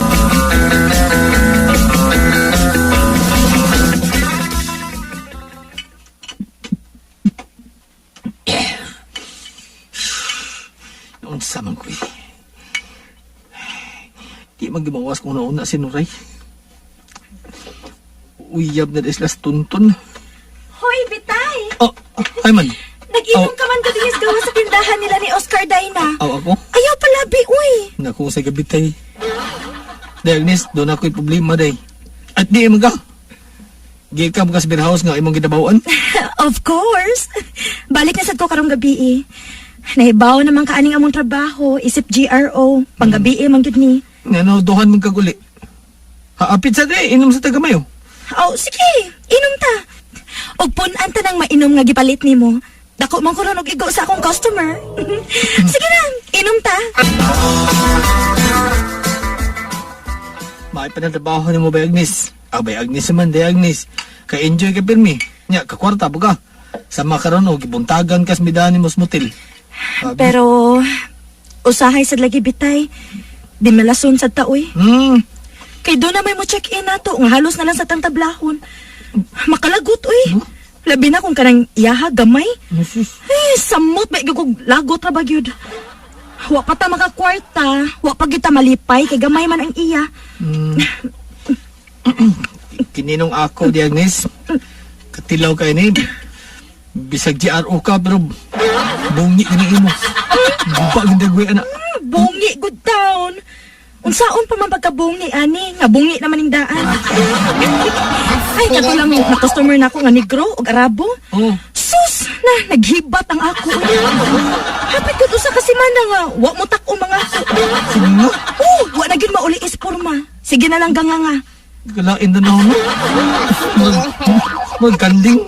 Unsa man ko eh. Di man gimawas kung nauna si Nuray. Uyab na deslas tuntun. Hoy, bitay! Oh, ay man. Nag-inom ka man kadingis gawa sa tindahan nila ni Oscar Dayna. Ako? Ayaw palabi, uy! Naku, sa gabi tay. Agnes, doon ako'y problema day. At di mo ka. Gika mo ka sa beer house nga imong gitabawan. Of course! Balik na sad ko karong gabi eh. Nahibaw naman kaaning among trabaho, isip GRO, panggabi man gid ni. Ano, duhan mong kaguli. Haapit sa day, inom sa tagamayo. Oh, sige, inom ta. Og punan ta nang mainom nga gipalit nimo. Dako man ko ron og igo sa akong customer. Sige na, inom ta. May panatrabaho ni mo ba, Agnes? Abay, Agnes naman, day Agnes. Ka-enjoy ka pirmi. Nya, kakwarta po ka. Sama ka ron o, gibuntagan kas midani mo smutil. Pero, usahay sa lagi bitay. Di malason sa taoy. Kay doon na may mo check-in nato, nga halos na lang sa tantablahon. Makalagot, uy. Labi na kung kanang iyaha, gamay. Samot, may gugog lagot ra ba gyud. Wa pa ta makakwarta, wa pa kita malipay, kay gamay man ang iya. Kininong ako, di Agnes. Katilaw ka ni. Bisag GRO ka, pero bungi ka ni imo. Bubag ang dagway, anak. Bungi, good town. Unsaon pa man pagkabungi, ani? Nga bungi naman yung daan. Ay, kato lang na customer na ako nga negro o arabo. Sus, na, naghibat ang ako. Hapit ko to sa kasimana nga, wa mo tako mga ako. Sige nga. Wa na gid mauli isporma. Sige na lang ganga nga. Galain na ako. Magkanding.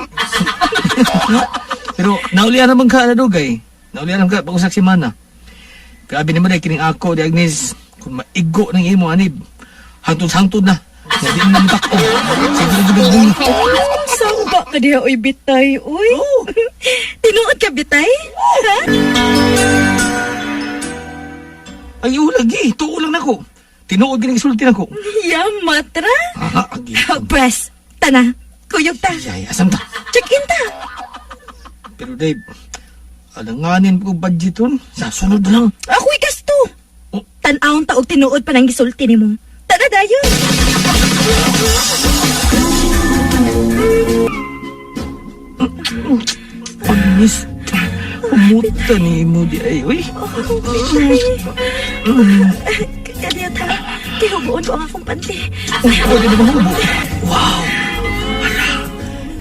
Pero naulian naman ka na dugay. Naulian ka pag-usak si Mana. Grabe naman ay kining ako, di Agnes. Kung maigo ng imo, anib. Hangtod-hangtod na. Nga di naman takbo. Siguro mo. Samba ka diha, uy, bitay, uy. Tinuod ka, bitay? Ha? Ay, lagi. Tuo lang ako. Tinuod gining isulti nako. Yamatra? Agi. Pres, tana, kuyog ta. Ay, asam ta. Check in ta. Pero Dave, alanganin ko budget ron. Sa sunod na lang. Ako'y gasto. Oh. Tan-aon taog tinuod pa ng gisulti ni mo. Tana dayon. Agnes, umuta ni mo di ay. Uy. Kanya ta, kihubuon ko ang akong panty. Pwede na mahubo. Wow.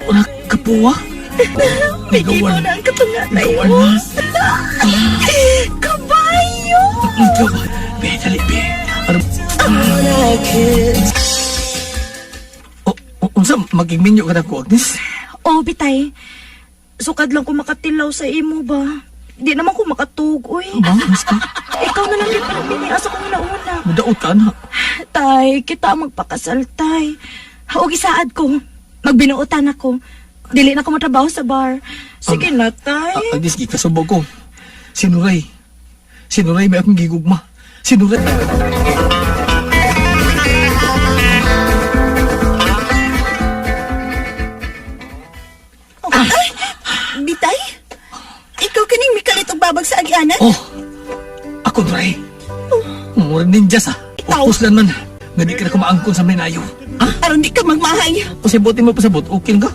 Wala ka po Bigay mo na ang katungatay Gawan mo. na. Kabayo! Gawan. Be, dali, be. Ano? Unsa, maging minyo ka na ko, Agnes? Oh, bitay. Sukad lang ko makatilaw sa imo ba? Di naman ko makatugoy. Ba, mas ka? Ikaw na lang yung pinagbinias akong nauna. Madaot ka na. Tay, kita magpakasal, tay. Huwag isaad ko. Magbinuotan ako. Dili na ko matrabaho sa bar. Sige na, tay. Agnes, ikasubog ko. Sinuray. Sinuray, may akong gigugma. Sinuray. Bitay? Ikaw kaning mikalit og babag sa agianan? Oh, ako, Dray. Mura ninja sa. Ikaw? Opus lang man. Nga di ka na kumaangkon sa minayo. Aron di ka magmahay. Pasibutin mo pasabot, okay lang ka?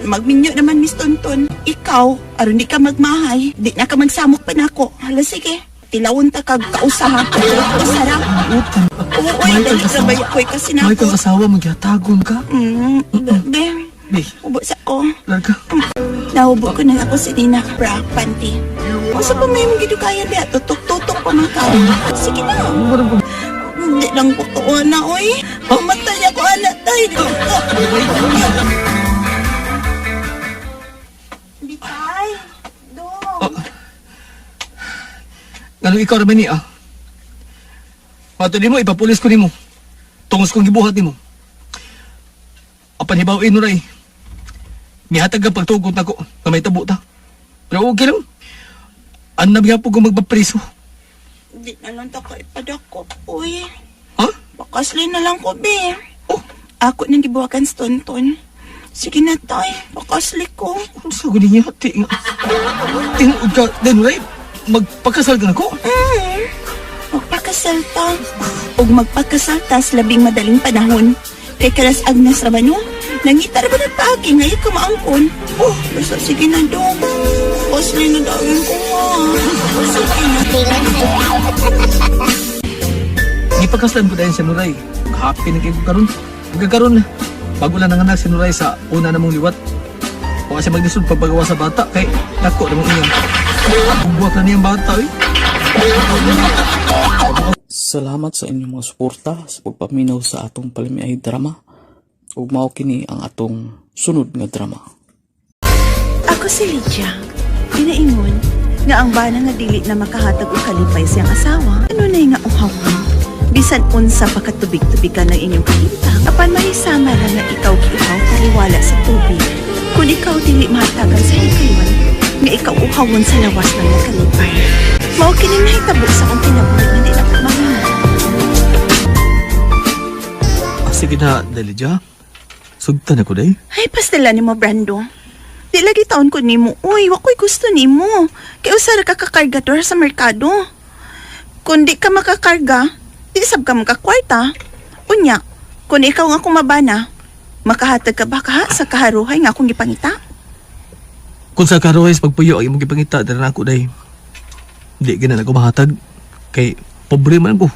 Magminyo naman, Miss Tonton. Ikaw, aron di ka magmahay. Di na ka magsamok pa nako. Hala, sige. Tilawon ta kag kausaha. Usara. Utang. Oo, oy, dali na ba yakoy kasi May kang nako. asawa, magyatagon ka. Be, Be, ubos ako. larga. Nahubo ko na ako si Nina bra, panty. Masa pa may mga gidukayan diya, tutok-tutok pa man ka. Sige na. Hindi lang ko to, na, oy. Pamatay ako, anak, tayo. Bitay. Dong. Ganun ikaw naman niya. Patuloy mo, ipapulis ko ni mo. Tungos kong gibuhat ni mo. Apan hibawin mo na eh. Mihatag ang pagtugot na ko na may tabo ta. Pero okay lang. Ang nabiya po kung magpapriso. Di na lang ta ko ipadako, uy. Ha? Pakasli na lang ko, be. Oh, Ako nang gibuhakan sa tonton. Sige na, tay. Pakasli ko. ano sa guni niya? Tinuod ka, Denray. Magpakasal ka na ko. Magpakasal ta. O magpakasal ta sa labing madaling panahon. Kay Kalas Agnes Rabano, nangita ba ng pagi ngayon ka maangkon? Oh, basta sige na dong. Pasli na dawin ko ha. Sige na. Ipagkaslan ko dahil sa Nuray. Happy na kayo karon. Magkakaroon na. Bago lang nanganak si Nuray sa una namong liwat. O kasi magdisod pagpagawa sa bata. Kay nako namang iyan. Bubuhat na niyang bata eh. Salamat sa inyong mga suporta sa pagpaminaw sa atong palimiay drama. Ug mao kini ang atong sunod nga drama. Ako si Lydia. Pinaingon nga ang bana nga dili na makahatag og kalipay siyang asawa. Ano na nga uhawon? Bisan unsa pa katubig-tubigan ng inyong kahintang, apan mahisama ra nga ikaw giuhaw taliwala sa tubig. Kung ikaw dili mahatagan sa hikayon, nga ikaw uhawon sa lawas ng kalipay. Mao kini nahitabo sa akong kinabuhi nga di dapat mahimo. Sige na, Delija. Sugtan ako day. Ay, pastela ni mo, Brando. Di lagi taon ko ni mo. Uy, wako'y gusto ni mo. Kaya usara ka kakargador sa merkado. Kung di ka makakarga, di sab ka makakwarta. Unya, kung ikaw nga kumabana, makahatag ka ba ka sa kaharuhay nga akong gipangita? Kung sa karoes pagpuyo ay mong gipangita dara na ako day. Di gina na ko mahatag. Kay pobre man ko.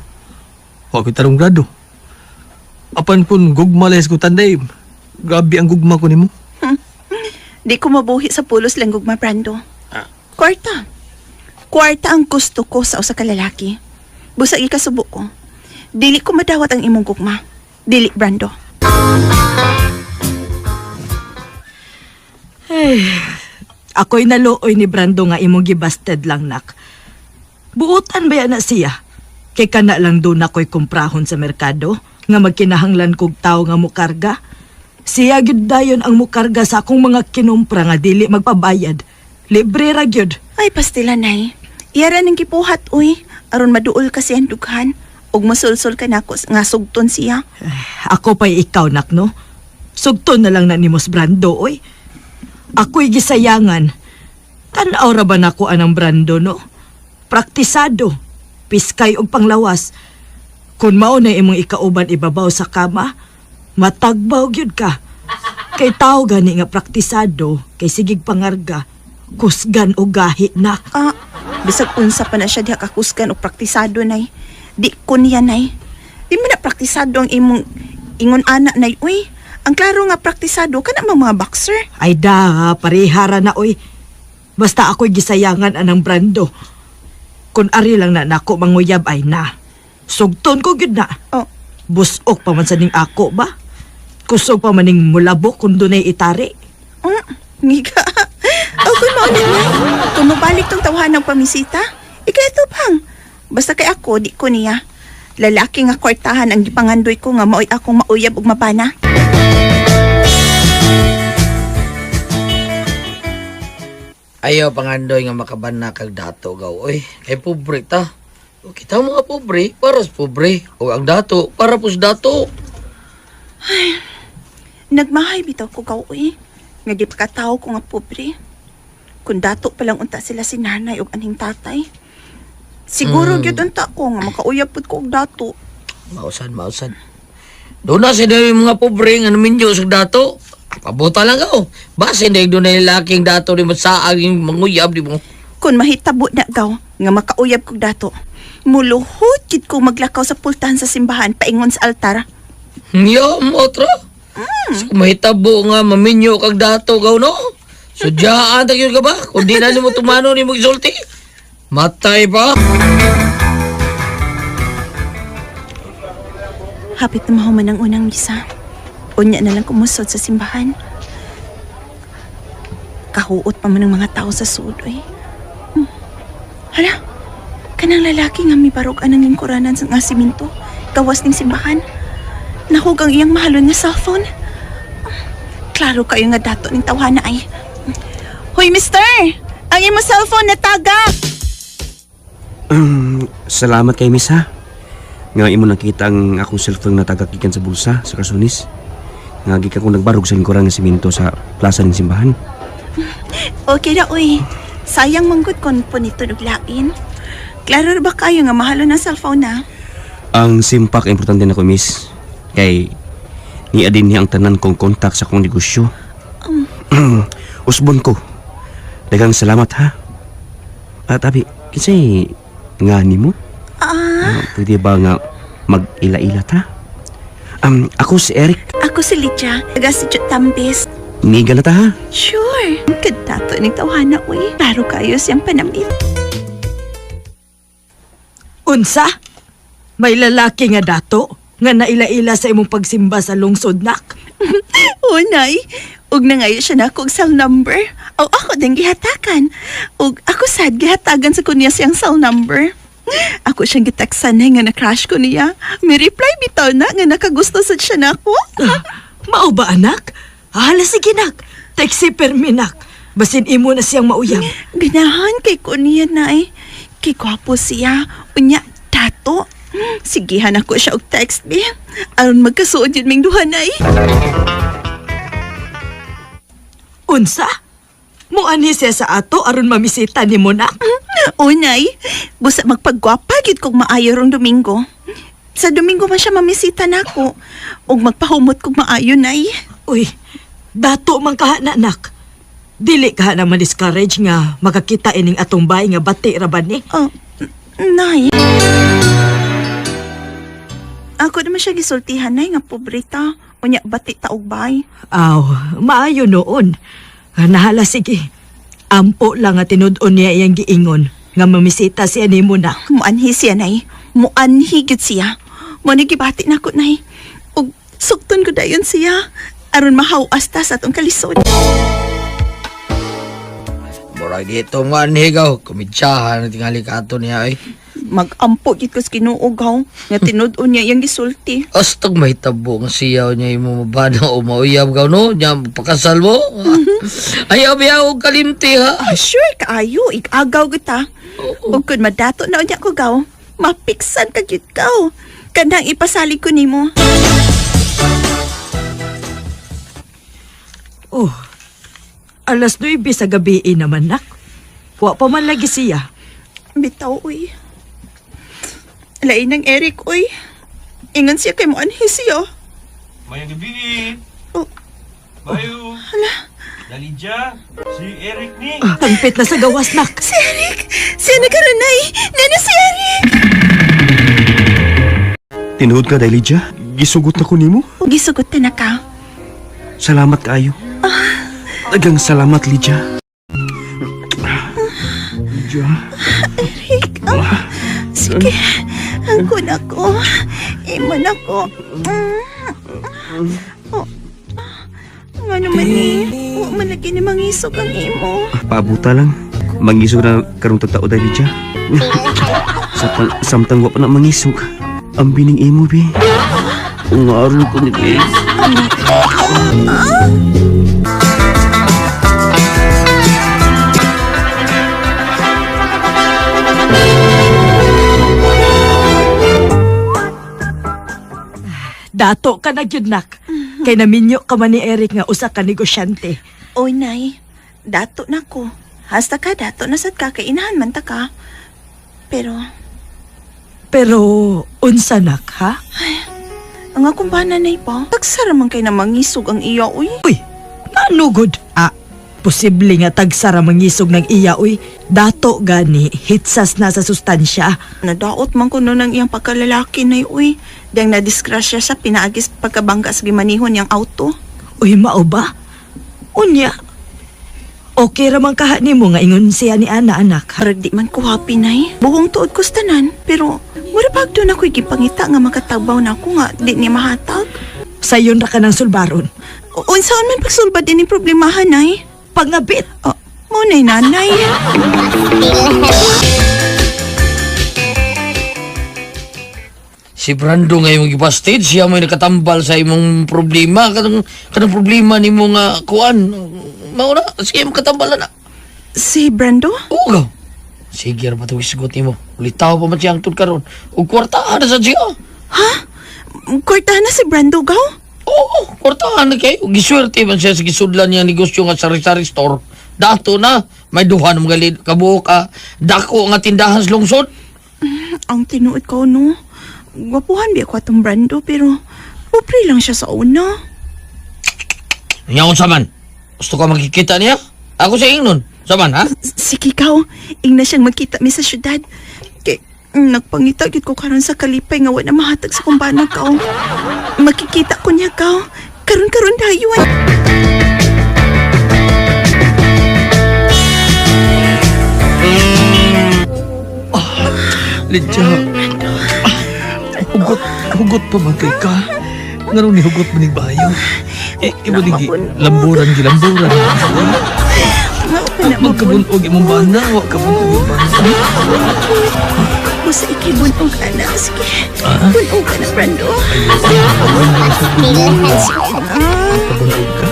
Wa ko tarong grado. Apan kun gugmales ko tanday. Grabe ang gugma ko nimo. Di ko mabuhi sa pulos lang gugma, Brando. Kwarta. Kwarta ang gusto ko sa usa ka lalaki. Busag ikasubo ko. Dili ko madawat ang imong gugma. Dili, Brando. Ako'y naluoy ni Brando nga imong gibasted lang nak. Buutan ba yan na siya? Kay kana lang doon ako'y kumprahon sa merkado nga magkinahanglan kog tao nga mukarga. Siya gyud dayon ang mukarga sa akong mga kinumpra nga dili magpabayad. Libre ra gyud. Ay, pastila, nay. Iyara ning gipuhat, uy. Aron maduol kasi ang dughan. Ug masulsol ka nako nga sugton siya. Ako pa'y ikaw nak no. Sugton na lang na ni Mos Brando oy. Ako'y gisayangan. Tan-aw ra ba nako anang Brando no? Praktisado, piskay og panglawas. Kung mao na imong ikauban ibabaw sa kama, matagbaw gyud ka. Kay tao gani nga praktisado, kay sigig pangarga, kusgan og gahi nak. Bisag unsa pa na siya diha kakusgan o praktisado, nay. Di ko niya, nay. Di mo na praktisado ang imong ingon anak, nay. Uy, ang klaro nga praktisado ka na mga boxer. Ay da, parihara na oy. Basta ako'y gisayangan anang Brando. Kung ari lang na nako manguyab ay na. Sugton ko gyud na. Oh. Busok pa man sa ning ako ba? Kusog pa man ning mulabok kung dunay itari. Ngiga. Kung mao na, nay. Kung mabalik tong tawhan ng pamisita, ito pang. Basta kay ako, di ko niya. Lalaki nga kwartahan ang gipangandoy ko nga maoy akong mauyab ug mapana. Ayaw pangandoy nga makaban na kag dato gaw. Oy, kay pobre ta. O kita mga pobre, para sa pobre. O ang dato, para pus dato. Nagmahay bitaw ko gaw, uy. Nga gipakataw ko nga pobre. Kung dato palang unta sila si nanay ug aning tatay. Siguro gyud unta ko nga makauyab pud ko og dato. Mausan. Doon na sila yung mga pobre nga naminyo sa dato. Pabuta lang gaw. Basin dahil doon na yung laking dato di mo saag yung manguyab di mo. Kung mahitabo na gaw nga makauyab kog dato. Muluhod gid ko maglakaw sa pultahan sa simbahan paingon sa altar. Yo, motra. So, mahitabo nga maminyo kag dato gaw no. So, diyaan tayo ka ba? Kung di na mo tumano ni mo isulti. Matay pa. Hapit na mahuman ang unang misa. Unya na lang kumusod sa simbahan. Kahuot pa man ng mga tao sa sudoy. Hala, kanang lalaki nga may barog anang lingkuranan sa nga siminto. Gawas ning simbahan. Nahugang iyang mahalon nga cellphone. Klaro kayo nga dato ning tawhana ay. Hoy, mister! Ang imo cellphone natagak! Salamat kay Miss ha. Nga imo nakita ang akong cellphone na tagakikan sa bulsa sa kasunis. Nga gikan ko nagbarog sa lingkuran nga simento sa plaza ng simbahan. Okay na, uy. Sayang manggod kon po nito naglain. Klaro ba kayo nga mahalo ng cellphone na? Ang simpak importante na ko, Miss. Kay niya din niya ang tanan kong kontak sa akong negosyo. Usbon ko. Dagang salamat ha. At abi, kisay nga ni mo? Pwede ba nga mag-ila-ilat ha? Ako si Eric. Ako si Lydia. Taga si Tambis. Niga na ta ha? Sure. Kadato ning tawhana, uy. Klaro kayo siyang panamit. Unsa? May lalaki nga dato nga naila-ila sa imong pagsimba sa lungsod nak. O, nay. Ug na ngayon siya na kong cell number. O ako din gihatakan. Ug ako sad gihatagan sa kunya siyang cell number. Ako siyang giteksan na nga na-crush ko niya. May reply bitaw na nga nakagusto sad siya na ako. Mao ba anak? Hala sige nak. Taxi permi nak. Basin imo na siyang mauyang. Ganahan kay ko niya, nay. Kay gwapo siya. Unya, dato. Sigihan ako siya og text, be. Aron magkasuod yun ming duha, nay. Unsa? Muani siya sa ato aron mamisita ni mo na? O, nay. Busa magpagwapa gid kog maayo rong Domingo. Sa Domingo man siya mamisita nako. Ug magpahumot kog maayo, nay. Uy, dato man kaha na anak. Dili kaha na ma-discourage nga makakita ining atong bay nga bati ra ba ni? Oh, nay. Ako naman siya gisultihan, nay, nga pobreta. Unya, bati taog bay. Aw, maayo noon. Nahala sige. Ampo lang nga tinud-on niya iyang giingon nga mamisita siya ni mo na. Muanhi siya, nay. Muanhi gid siya. Manigibati na ko, nay. Ug sukton ko dayon siya. Aron mahawas ta sa atong kalisod. Murag dito nga nihigaw. Kumidsahan na tingali ka ato niya ay. Mag-ampo gid kas kinuugaw nga tinud-on niya yang gisulti. Astag may tabo nga siyaw niya imo mabana o mauyab ka no? Niya pakasal mo? Ayaw biya og kalimti ha. Sure kaayo, igagaw kita. Ug kun madato na unya ko gaw, mapiksan ka gyud gaw. Kanang ipasalig ko nimo. Oh, alas 9 sa gabi naman, nak. Wa pa man lagi siya. Bitaw uy. Lain ng Eric uy. Ingon siya kay mo anhi siya. Mayang gabi. Oh. Bayo. Hala, Dalija, si Eric ni. Hangpit na sa gawas, nak. si Eric! Siya nagkaranay! Nana si Eric! Tinuod ka, Dalija? Gisugot na ko nimo? Gisugot na ka. Salamat kaayo. Dagang salamat, Lydia. Lydia. Eric, sige. Angkon ako. Iman ako. Oh. Nga naman eh. Huwag man lagi ni mangisog ang imo. Paabuta lang. Mangisog na karong tagtao, Lydia. Samtang wa pa na mangisog. Ang bining imo, be. Ungaron ko ni be. Dato ka na gyud, nak. Kay naminyo ka man ni Eric nga usa ka negosyante. Oy, nay. Dato na ko. Hasta ka, dato na sad ka. Kainahan man ta ka. Pero, Unsa, nak, ha? ang akong bananay pa, tagsara man kay na mangisog ang iya, uy. Uy, manugod. Posible nga tagsara mangisog ng iya, uy. Dato gani, hitsas na sa sustansya. Nadaot man ko nun ang iyang pagkalalaki na uy. Diyang nadiskrasya sa pinaagis pagkabangga sa gimanihon niyang auto. Uy, mao ba? Unya. Okay raman kaha nimo nga ingon siya ni Ana, anak. Harag di man ko happy, nay. Buhong tuod ko sa tanan. Pero, mura pag doon ako'y gipangita nga makatabaw na ako nga di ni mahatag. Sayon ra ka ng sulbaron. Unsaon man pagsulbad din yung problemahan, nay? Pangabit. Munay, nanay. Si Brando nga yung ipastage, siya may nakatambal sa imong problema. Kanang problema ni mo nga kuan. Mauna, sige mo katambalan na. Si Brando? Oo ka. Sige, ra patawis sigot ni mo. Ulitaw pa man siyang tun karon. O kwartahan na sa siya. Ha? Kwartahan na si Brando, gaw? Oo, kwartahan na kayo. Giswerte man siya sa gisudlan niya negosyo nga sari-sari store. Dato na, may duhan mga galid kabuok dako nga tindahan sa lungsod. Ang tinuod ko, no? Gwapuhan biya ko atong Brando, pero pobre lang siya sa una. Nyaon saman. Gusto ka makikita niya? Ako sa ingnon. Saman, ha? Sige, kaw. Ingna siyang magkita mi sa syudad. Kay, nagpangita gid ko karon sa kalipay nga wala mahatag sa kumbana, kaw. Makikita ko niya, kaw. Karon dayon. Lydia. Hugot pa man kay ka. Nga nung nihugot mo ning bayo. Ibo di lamburan. Magkabunog imong bana. Wag kabunog imong bana. Busa ikibunog, anak. Sige. Bunog ka na, Brando. Kabunog ka?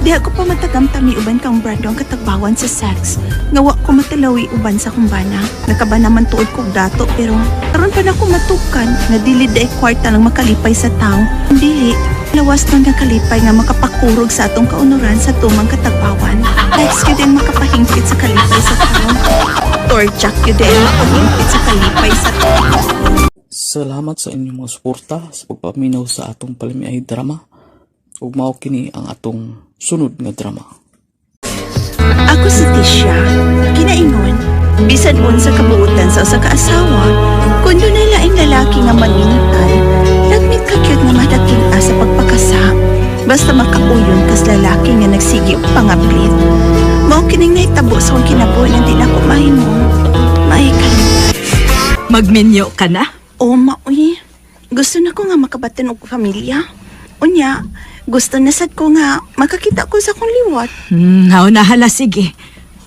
Di ako pa matagamtami uban kang Brando ang katagbawan sa sex. Ngawa ko matalawi uban sa kumbana. Nakaba naman tuod kong dato pero karon pa na ko matukan na dili day kwarta lang makalipay sa tao. Dili, lawas lang ng kalipay nga makapakurog sa atong kaunuran sa tumang katagbawan. Next yun din makapahingpit sa kalipay sa tao. Torjak yun din makapahingpit sa kalipay sa tao. Salamat sa inyong mga suporta sa pagpaminaw sa atong palimiay drama. Ug mao kini ang atong sunod nga drama. Ako si Tisha, kinaingon, bisan unsa kabuutan sa usa ka asawa, kun doon na laing lalaki nga maningtal, lagmit ka cute nga madating sa pagpakasa, basta makauyon kas lalaki nga nagsigi og pangablit. Mao kining nahitabo sa akong kinabuhi nga di na ko mahimo. Mahikalimtan. Magminyo ka na? O, maoy. Gusto na ko nga makabatan og pamilya. Unya, Gusto na sad ko nga makakita ko sa akong liwat. Nahala, sige.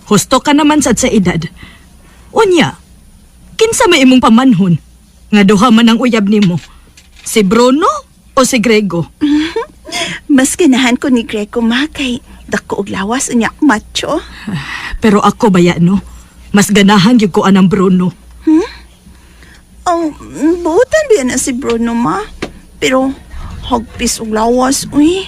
Husto ka naman sad sa edad. Unya, kinsa may imong pamanhon? Nga duha man ang uyab nimo. Si Bruno o si Grego? Mas ganahan ko ni Greco ma kay dako og lawas unya macho. Pero ako baya no, mas ganahan gyud ko anang Bruno. Oh, buotan ba na si Bruno ma? Pero hagpis og lawas uy.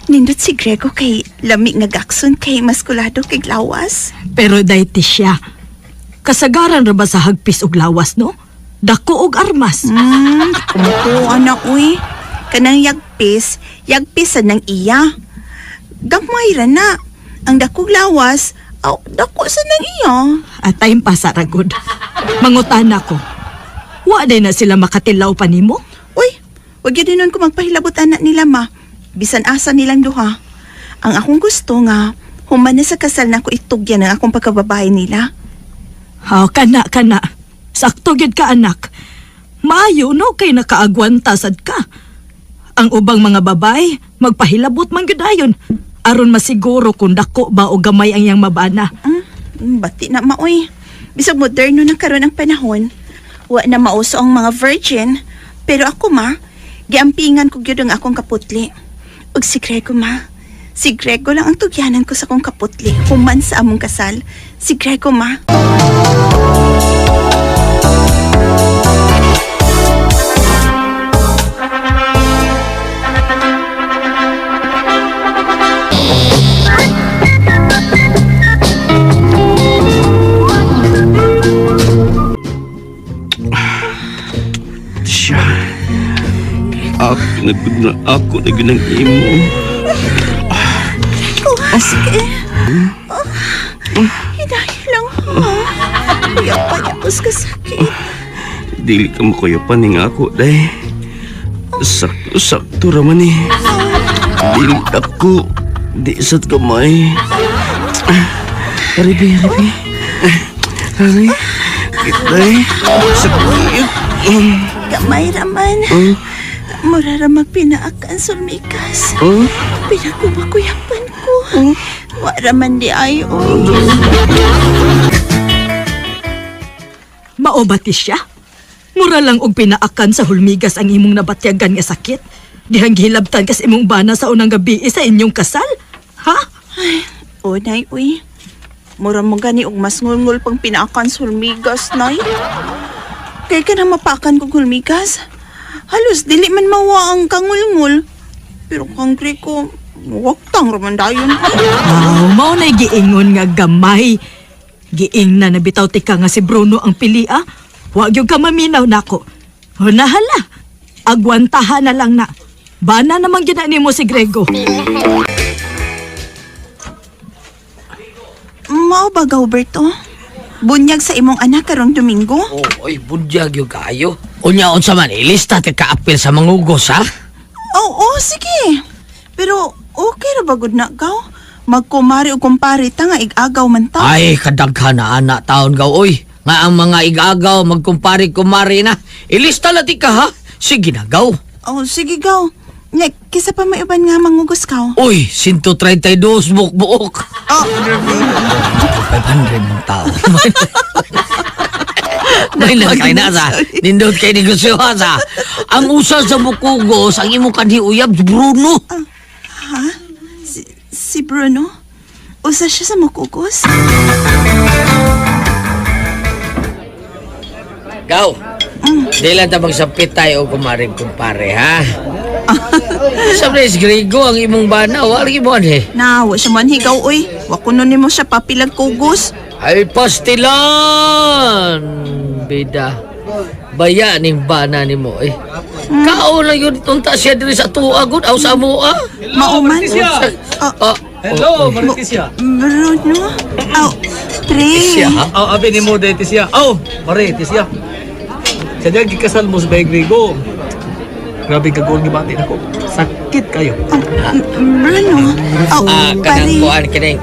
Nindot si Greco kay lami nga gakson kay maskulado kay lawas. Pero dayti siya. Kasagaran ra ba sa hagpis og lawas no? Dako og armas. Kumuko anak uy. Kanang yagpis sad ng iya. Gamay ra na. Ang dakog lawas, dako sa ng iya. At time pa sa ragod. Mangutan ako. Wa day na sila makatilaw pa nimo? Uy, wag yun nun ko magpahilabot anak nila ma. Bisan asa nilang duha. Ang akong gusto nga, human na sa kasal na ko itugyan ang akong pagkababae nila. Kana. Sakto gyud ka anak. Maayo no kay nakaagwanta sad ka. Ang ubang mga babay, magpahilabot man gyud ayon. Aron masiguro kung dako ba o gamay ang iyang mabana. Bati na maoy. Bisag moderno na karon ang panahon. Wa na mauso ang mga virgin. Pero ako ma, giampingan ko gyud ang akong kaputli. Ug si Grego ma. Si Grego lang ang tugyanan ko sa akong kaputli. Human sa among kasal. Si Grego ma. Siya. Ako na ginang imo. Sige. Hinahin lang ha. Payak-payakos ka sakit. Dili ka makuyapan ning ako, day. Sakto raman eh. Dili ako. Di isat kamay. Ribi. Hari. Day. Sakit. Gamay raman. Mura ra magpinaakan sulmikas. Pinakumakuyapan ko. Wa raman di ay Maobati siya. Mura lang og pinaakan sa hulmigas ang imong nabatyagan nga sakit. Dihang gihilabtan kas imong bana sa unang gabi sa inyong kasal. Ha? Nay, uy. Mura mo gani og mas ngulngul pang pinaakan sa hulmigas, nay. Kaya ka na mapakan kong hulmigas. Halos dili man mawa ang kangulngul. Pero kang Greco, waktang raman dayon. Mao na giingon nga gamay. Giing na nabitaw tika nga si Bruno ang pilia. Wa gyud ka maminaw nako. Hunahala. Agwantahan na lang na. Bana naman gyud nimo si Grego. Mao ba Gilberto? Bunyag sa imong anak karong Domingo? Oy, budyag yung kayo. Unyaon sa man, ilista ti kaapil sa mangugos, ha? Oo, sige. Pero okay ra bagod na gaw? Magkumari o kumpare ta nga igagaw man ta. Ay, kadaghan na anak taon gaw, oy. Nga ang mga igagaw, magkumpari-kumari na. Ilista lati ka, ha? Sige na, gaw. Oh, sige gaw. Nya, kisa pa may uban nga mangugos kaw. Uy, 132 buok-buok. 500 mong tao. May lakay na sa. Nindot kay negosyo ha sa. Ang usa sa bukugos, ang imong kanhiuyab, Bruno. Si Bruno? Usa siya sa mukugos? Gaw, di lang ta magsapit tayo o kumaring kumpare, ha? Sabi si Grego, ang imong bana, wala mo eh. Wa siya man higaw, uy. Wa kuno nimo siya papilag kugos. Ay, pastilan! Bida. Baya ning bana ni mo, eh. Kao na yun, tunta siya diri sa tuagon, aw sa mua. Mauman. Hello, Maritisya. Bruno? Pre. Siya, ha? Abi ni mo, Tisya. Maritisya. Sadya, gikasal mo sa Bay Grego. Grabe kagawang gibati na ko. Sakit kayo. Bruno? Kanang pare. kuhan kining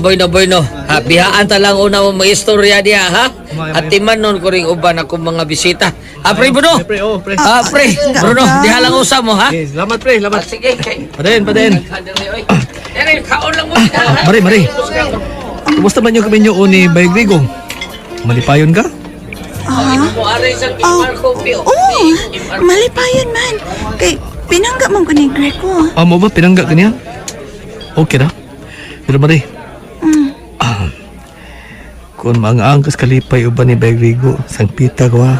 Boy no. Ha, bihaan ta lang una mo mga istorya diya, ha? At timanon ko rin uban akong mga bisita. Pre, Bruno. Pre. Pre, Bruno, diha lang usap mo, ha? Salamat, pre. Salamat. Sige, kay. Paden. Kaon lang mo. Mari. Kumusta man yung kaminyo ni Bayagrigo? Malipayon ka? Malipayan man. Kay, pinangga man ko ni Greco. Mo ba pinangga ka niya? Okay na. Pero Mari, kung mga angkas kalipay uban ni Bayagrigo, sangpita ko ha.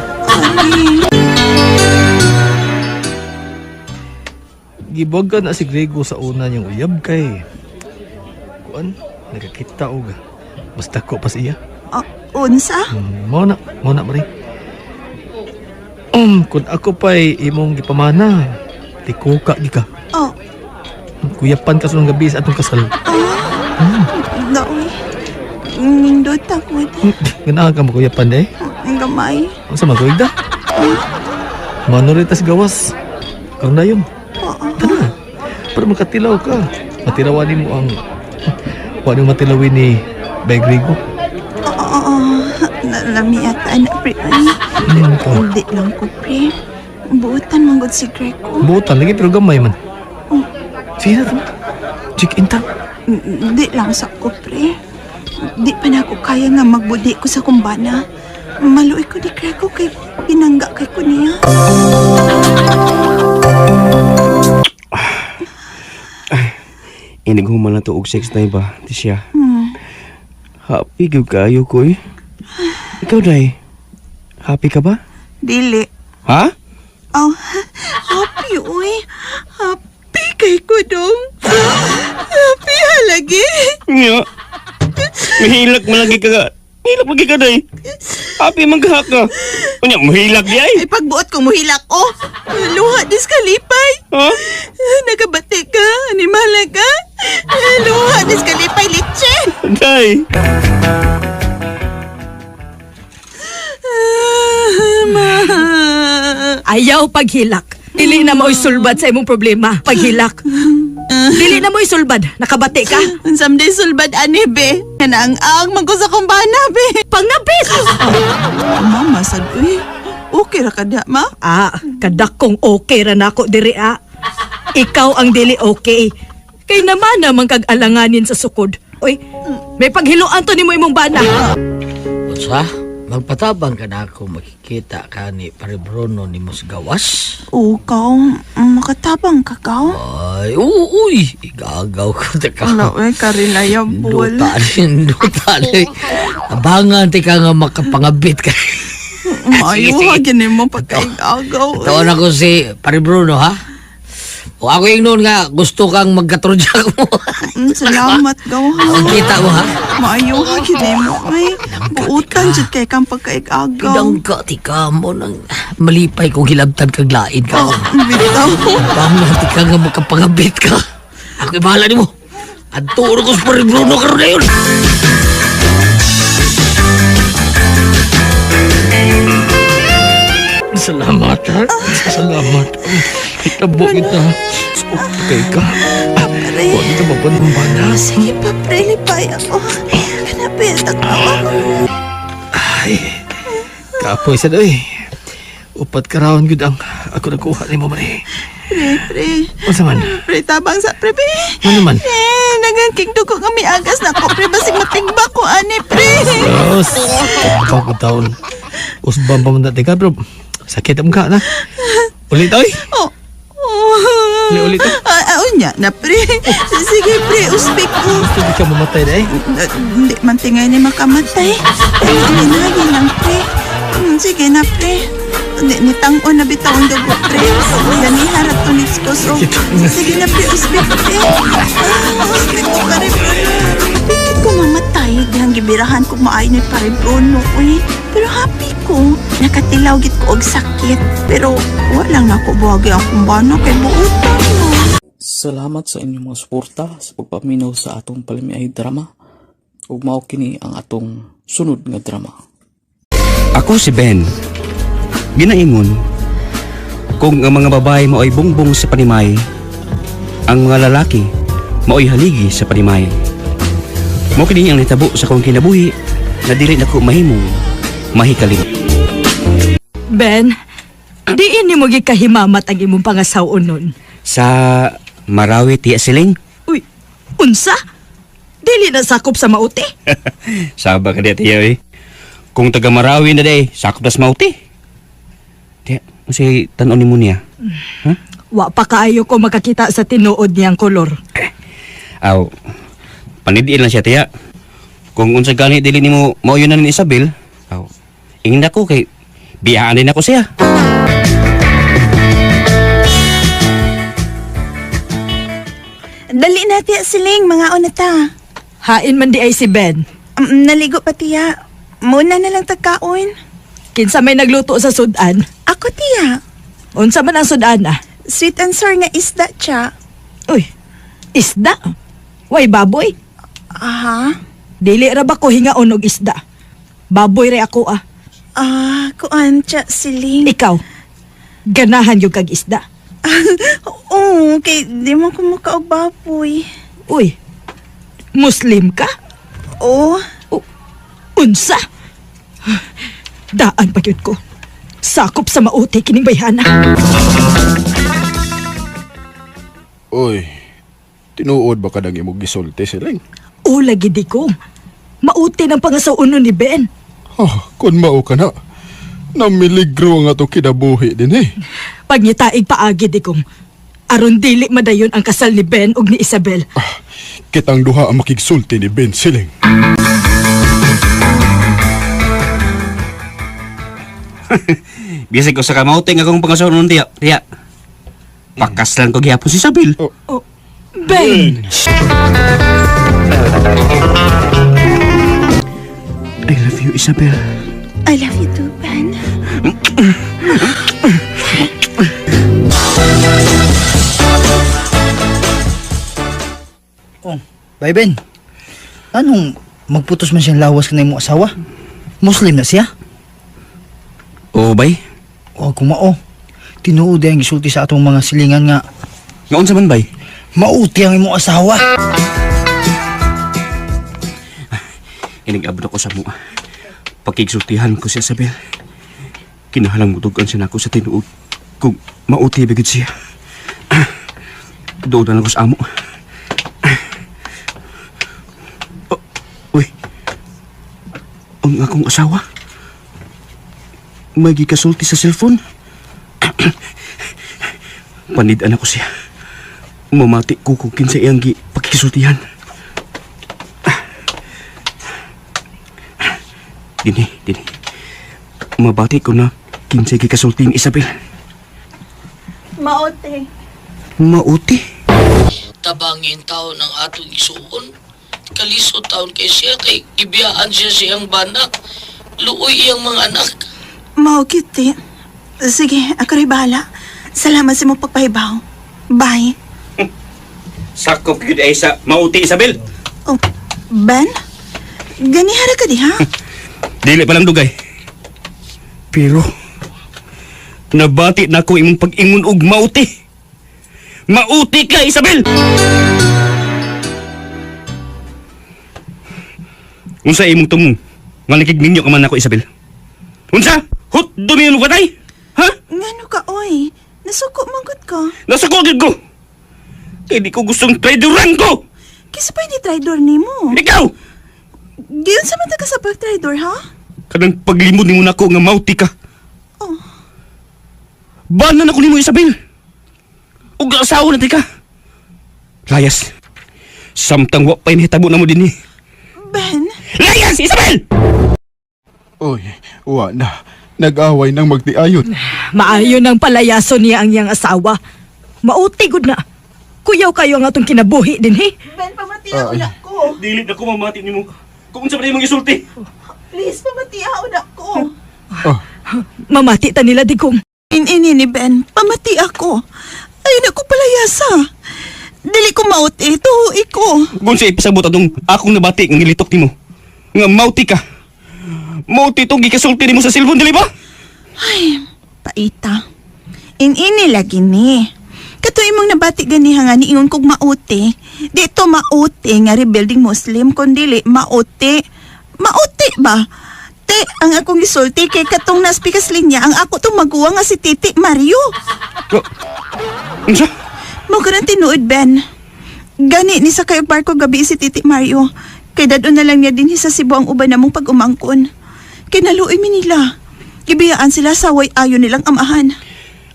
Gibaga na si Grego sa una niyang uyab kay kuan, nagkakita og basta ko pa siya. Unsa? Mo na Mari. Kung ako pa'y imong gipamana, tikuka gi ka. Oh, Kuyapan ka sunong gabi sa atong kasal. daoy. Nindot ako di. Ganahan ka mo kuyapan eh. Ang gamay. Ang sama ko igda. Manoritas gawas. Karon na yun. Tara. Para makatilaw ka. Matirawanin mo ang wala matilawin ni Bayagrigo. Oo. Nalamiatan na, pre. Ay, hindi lang ko, pre. Buutan mong si Greco. Buutan lagi pero gamay man. Sige na to. Check in ta. Di lang sa ko, pre. Di pa na ako kaya nga magbudi ko sa kumbana. Maluoy ko di Greco kay pinangga kay ko niya. Inig human na to og sex na iba, di siya. Happy gyud kaayo ko eh. Ikaw, Day. Happy ka ba? Dili. Ha? Oh, happy, uy. Happy kay ko dong. Happy halagi. Nga. Mahilak mo lagi ka ga. Mahilak lagi ka, Day. Happy magkahak ka. Kunya, mahilak di ay. Ay, pagbuot ko muhilak ko. Luha diskalipay. Ha? Nagabati ka, animala ka. Luha diskalipay, litsin. Day. Ayaw paghilak. Dili na mo isulbad sa imong problema. Paghilak. Dili na mo isulbad. Nakabati ka. Someday sulbad ani be. Ang magko sa kumbana be. Pangnabit! Mama sad uy. Okay ra kada ma? Kadakong okay ra nako diri Ikaw ang dili okay. Kay naman namang kag-alanganin sa sukod. Uy, may paghiluan to nimo imong bana. Unsa? Magpatabang ka na ako makikita ka ni Pare Bruno ni Mos Gawas? Oo, kaw. Makatabang ka, kaw. Ay, uy! Igagaw ko ta ka. Wala, karinayabol. Duta rin. Abangan ti ka nga makapangabit ka. Maayo, hagyan mo pagkaigagaw. Tawon ako si Pare Bruno, ha? O ako yung noon nga, gusto kang magkatrudyak mo. Salamat, gaw, ha. Kita mo, ha? Maayo, hagyan mo. Ay, buutan dyan kay kang pagkaigagaw. Pidangka, tika mo nang malipay kung hilabtan kag lain ka. Bitaw. Bangan, tika nga magkapangabit ka. Ako'y bahala ni mo. At turo ko sa Pare Bruno karoon na yun. Salamat ha. Salamat. Itabo kita. Okay ka. Huwag kita mapanumban ha. Sige pa, pre, lipay ako. Hanapin ako. Ay. Kapoy sa doy. Upat karawan gud ang ako nakuha ni mo man eh. Pre. Unsa man? Pre, tabang sa pre, pre. Ano man? Nagangking dugo kami agas na ko, pre. Basig matingba ko, ani, pre. Yes. Pagod taon. Usbang pa man dati ka bro. Sakit ang ka na. Ulit oy. Oh. Ulit to. Unya na, pre. Sige, pre, uspik ko. Gusto di ka mamatay na eh. Hindi man tingay ni makamatay. Hinahagi lang, pre. Sige na, pre. Nitangon na bitaw ang dugo, pre. Yan iharap to ni Skoso. Sige na, pre, uspik, pre. Uspik ko ka rin, pre. Pikit ko mamatay. Dihang gibirahan ko maaay ni Pare Bruno, uy. Pero happy ko. Nakatilaw git ko og sakit. Pero walang ako buhagi ang kumbana kay buutan mo. Salamat sa inyong mga suporta sa pagpaminaw sa atong palimiay drama. Ug mao kini ang atong sunod nga drama. Ako si Ben. Ginaingon, kung ang mga babae mao'y bongbong sa panimay, ang mga lalaki mao'y haligi sa panimay. Mo kini ang nitabo sa kong kinabuhi na dili na ko mahimong mahikalim. Ben, diin ni mo gikahimamat ang imong pangasawon nun. Sa Marawi tiya siling. Uy, unsa? Dili na sakop sa mauti. Saba ka diya tiya eh. Kung taga Marawi na day, sakop na sa mauti. Tiya, kasi tanon ni mo niya. Wa pa kaayo ko makakita sa tinuod niyang kolor. Aw, panidiin lang siya tiya. Kung unsa gani dili nimo mauyon ni Isabel, aw, ingin ako kay biyaan din ako siya. Dali na tiya siling, mga onata. Hain man di ay si Ben. Naligo pa tiya. Muna na lang tagkaon. Kinsa may nagluto sa sudan. Ako tiya. Unsa man ang sudan ah? Sweet and sour nga isda tiya. Uy, isda? Way baboy? Aha. Dili ra ba ko hingaon og isda? Baboy re ako ah. Kuan tiya siling. Ikaw, ganahan yung kag isda. Oo, kay di mo ko makaog baboy. Uy, Muslim ka? Oo. Unsa? Daan pa yun ko. Sakop sa mauti kining bayhana. Oy, tinuod ba ka nang imong gisulti siling? O lagi di ko. Mauti ng pangasauno ni Ben. Kun mao ka na. Namiligro nga to kinabuhi din eh. Pagnyitaig paagi di kong. Aron dili madayon ang kasal ni Ben ug ni Isabel. Kitang duha ang makigsulti ni Ben siling. Bisag ko sa kamauting akong pangasonon tiya. Tiya. Pakas lang ko gihapon si Isabel. Ben! I love you, Isabel. I love you too, Ben. Bay Ben, anong magputos man siyang lawas ka na imong asawa? Muslim na siya? Oo, bay. O kung mao, tinuod ang gisulti sa atong mga silingan nga Nga unsa man, bay? mauti ang imong asawa. Inigabot ako sa mua. Pakigsultihan ko si Isabel. Kinahalang mutugan siya na ako sa tinuod. Kung mauti bigid siya. Doon na ako sa amo. Uy. Ang akong asawa. May gikasulti sa cellphone. Panidaan ako siya. Mamati ko kung kinsa iyang pakikisultihan. Dini. Mabati ko na kinsa gikasulti ni Isabel. Maote. Mauti. Tabangin taon ng atong isuon. Kaliso taon kay siya kay gibiyaan siya siyang bana. Luoy iyang mga anak. Mao kiti. Sige, ako rin bahala. Salamat sa mong pagpahibaw. Bye. Sakop gid ay sa mauti, Isabel. Oh, Ben? Ganihara ka di, ha? Dili pa lang dugay. Pero nabati na ko imong pag-ingon og mauti. Mauti ka, Isabel. Unsa imong tumong? Nga nakigninyo ka man ako, Isabel. Unsa? Hut, dumiyon mo katay? Ha? Ngano ka, oy? Nasuko mangkot ka. Nasa kogid ko. Kaya di ko gustong tradeoran ko. Kisa pa ni traidor ni mo. Ikaw! Giyon sa mata ka sa pag-traidor, ha? Kanang paglimod ni mo na ko nga mauti ka. Oh. Banan ako ni mo, Isabel. Ug asawa na ka. Layas. Samtang wa pa'y nahitabo na mo din eh. Ben? Layas, Isabel! Oy, wa na. Nag-away nang magtiayon. Maayo ng palayason niya ang iyang asawa. Mauti gud na. Kuyaw kayo ang atong kinabuhi din, he? Ben, pamatiyaw na ko. Dili na ko mamati ni mo. Kung sa pa mong isulti. Please, pamatiyaw na ko. Mamati ta nila di kong. Ini ni Ben, pamati ako. Ay, naku palayasa. Dili ko mauti, tuhui ko. Kung siya ipasabot atong akong nabati ng nilitok ni mo. Nga mauti ka. Mauti itong gikasulti ni mo sa silbon, dili ba? Ay, paita. Ini lagi ni. Kato imong nabati ganiha nga niingon kog maote. Dito maote nga rebuilding Muslim kundi maote. Maote ba? Te, ang akong gisulti kay katong naspikas linya ang ako tong maguwa nga si Titi Mario. Unsa? Mo ka tinuod, Ben. Gani ni sa kayo barko gabi si Titi Mario. Kay dadon na lang niya din sa Cebu ang uban namong pag-umangkon. Kinaluoy mi nila. Gibiyaan sila sa way ayo nilang amahan.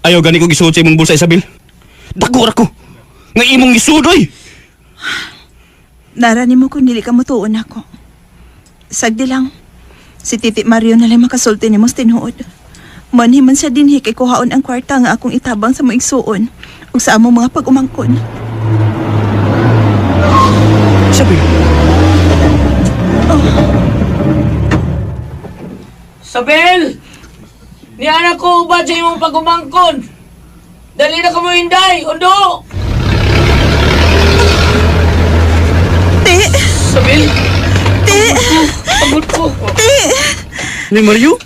Ayaw gani ko gisuot sa imong bulsa, Isabel. Dako ra ko. Nga imong gisudoy. Narani mo kung dili ka mutuon ako. Sagdi lang. Si Titi Mario na lang makasulti ni mos tinuod. Manhiman sa dinhi kay kuhaon ang kwarta nga akong itabang sa mga igsuon ug sa among mga pag-umangkon. Isabel. Sabel! Ni anak ko ba sa imong pagumangkon? Dali na ka mo hinday, undo! Te! Sabel! Te! Pagod ko! Te! Ni Mario?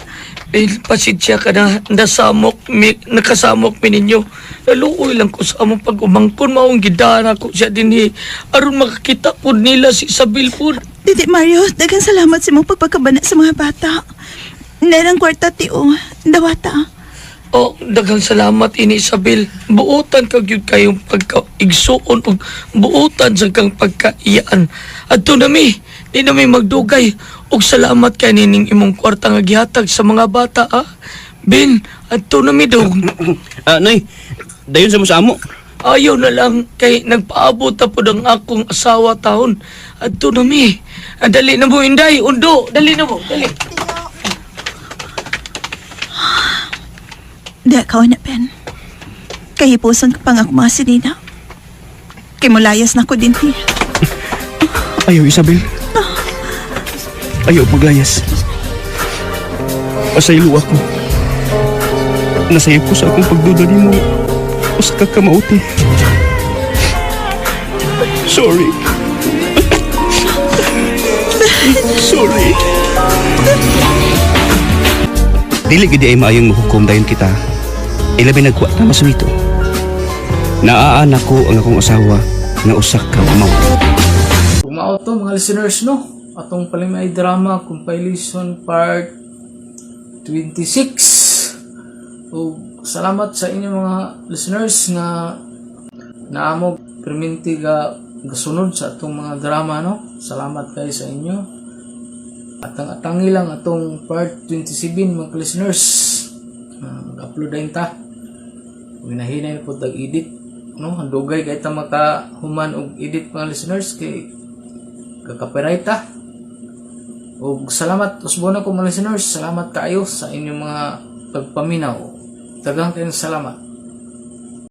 Pasensya ka na, nakasamok mi ninyo. Naluoy lang ko sa among pag-umangkon, maong gidara ko siya din aron makakita po nila si Isabel po. Titi Mario, daghang salamat sa imong pagpakabana sa mga bata. Narang kwarta tiyo, dawata. Oh, daghang salamat ini Isabel. Buotan kag yun kayong pagkaigsuon o buotan sa kang pagkaiyaan. Adto nami, di nami magdugay. Og salamat kay nining imong kwarta nga gihatag sa mga bata, ah. Ben, adto nami daw. Nay, dayon sa mo sa amo. Ayaw na lang kay nagpaabot na po ng akong asawa taon. Adto nami. Dali na mo, Inday. Undo, dali na mo, dali. Di ka na, Ben. Kahipuson ka pang ako mga sinina. Kay mulayas na ko din, eh. Ayaw, Isabel. Ayaw maglayas. Pasaylo ako. Nasayip ko sa akong pagduda ni mo. O sa kakamauti. Sorry. Sorry. Dili gid ay maayong mahukom dayon kita. Ilabi nagkuha ta masunito. Naaan ako ang akong asawa nga usa ka pamangkin. Kumao to mga listeners, no? Atong palimay drama compilation part 26. O salamat sa inyo mga listeners nga naamo perminti ga gasunod sa atong mga drama, no? Salamat kayo sa inyo. Atang-atangi lang atong part 27 mga listeners. Mag-upload din ta. Minahinay po tag-edit, no? Handugay kay ta makahuman og edit mga listeners kay kaka-copyright ta. Og salamat usbon ko mga listeners. Salamat kaayo sa inyong mga pagpaminaw. Daghang kayong salamat.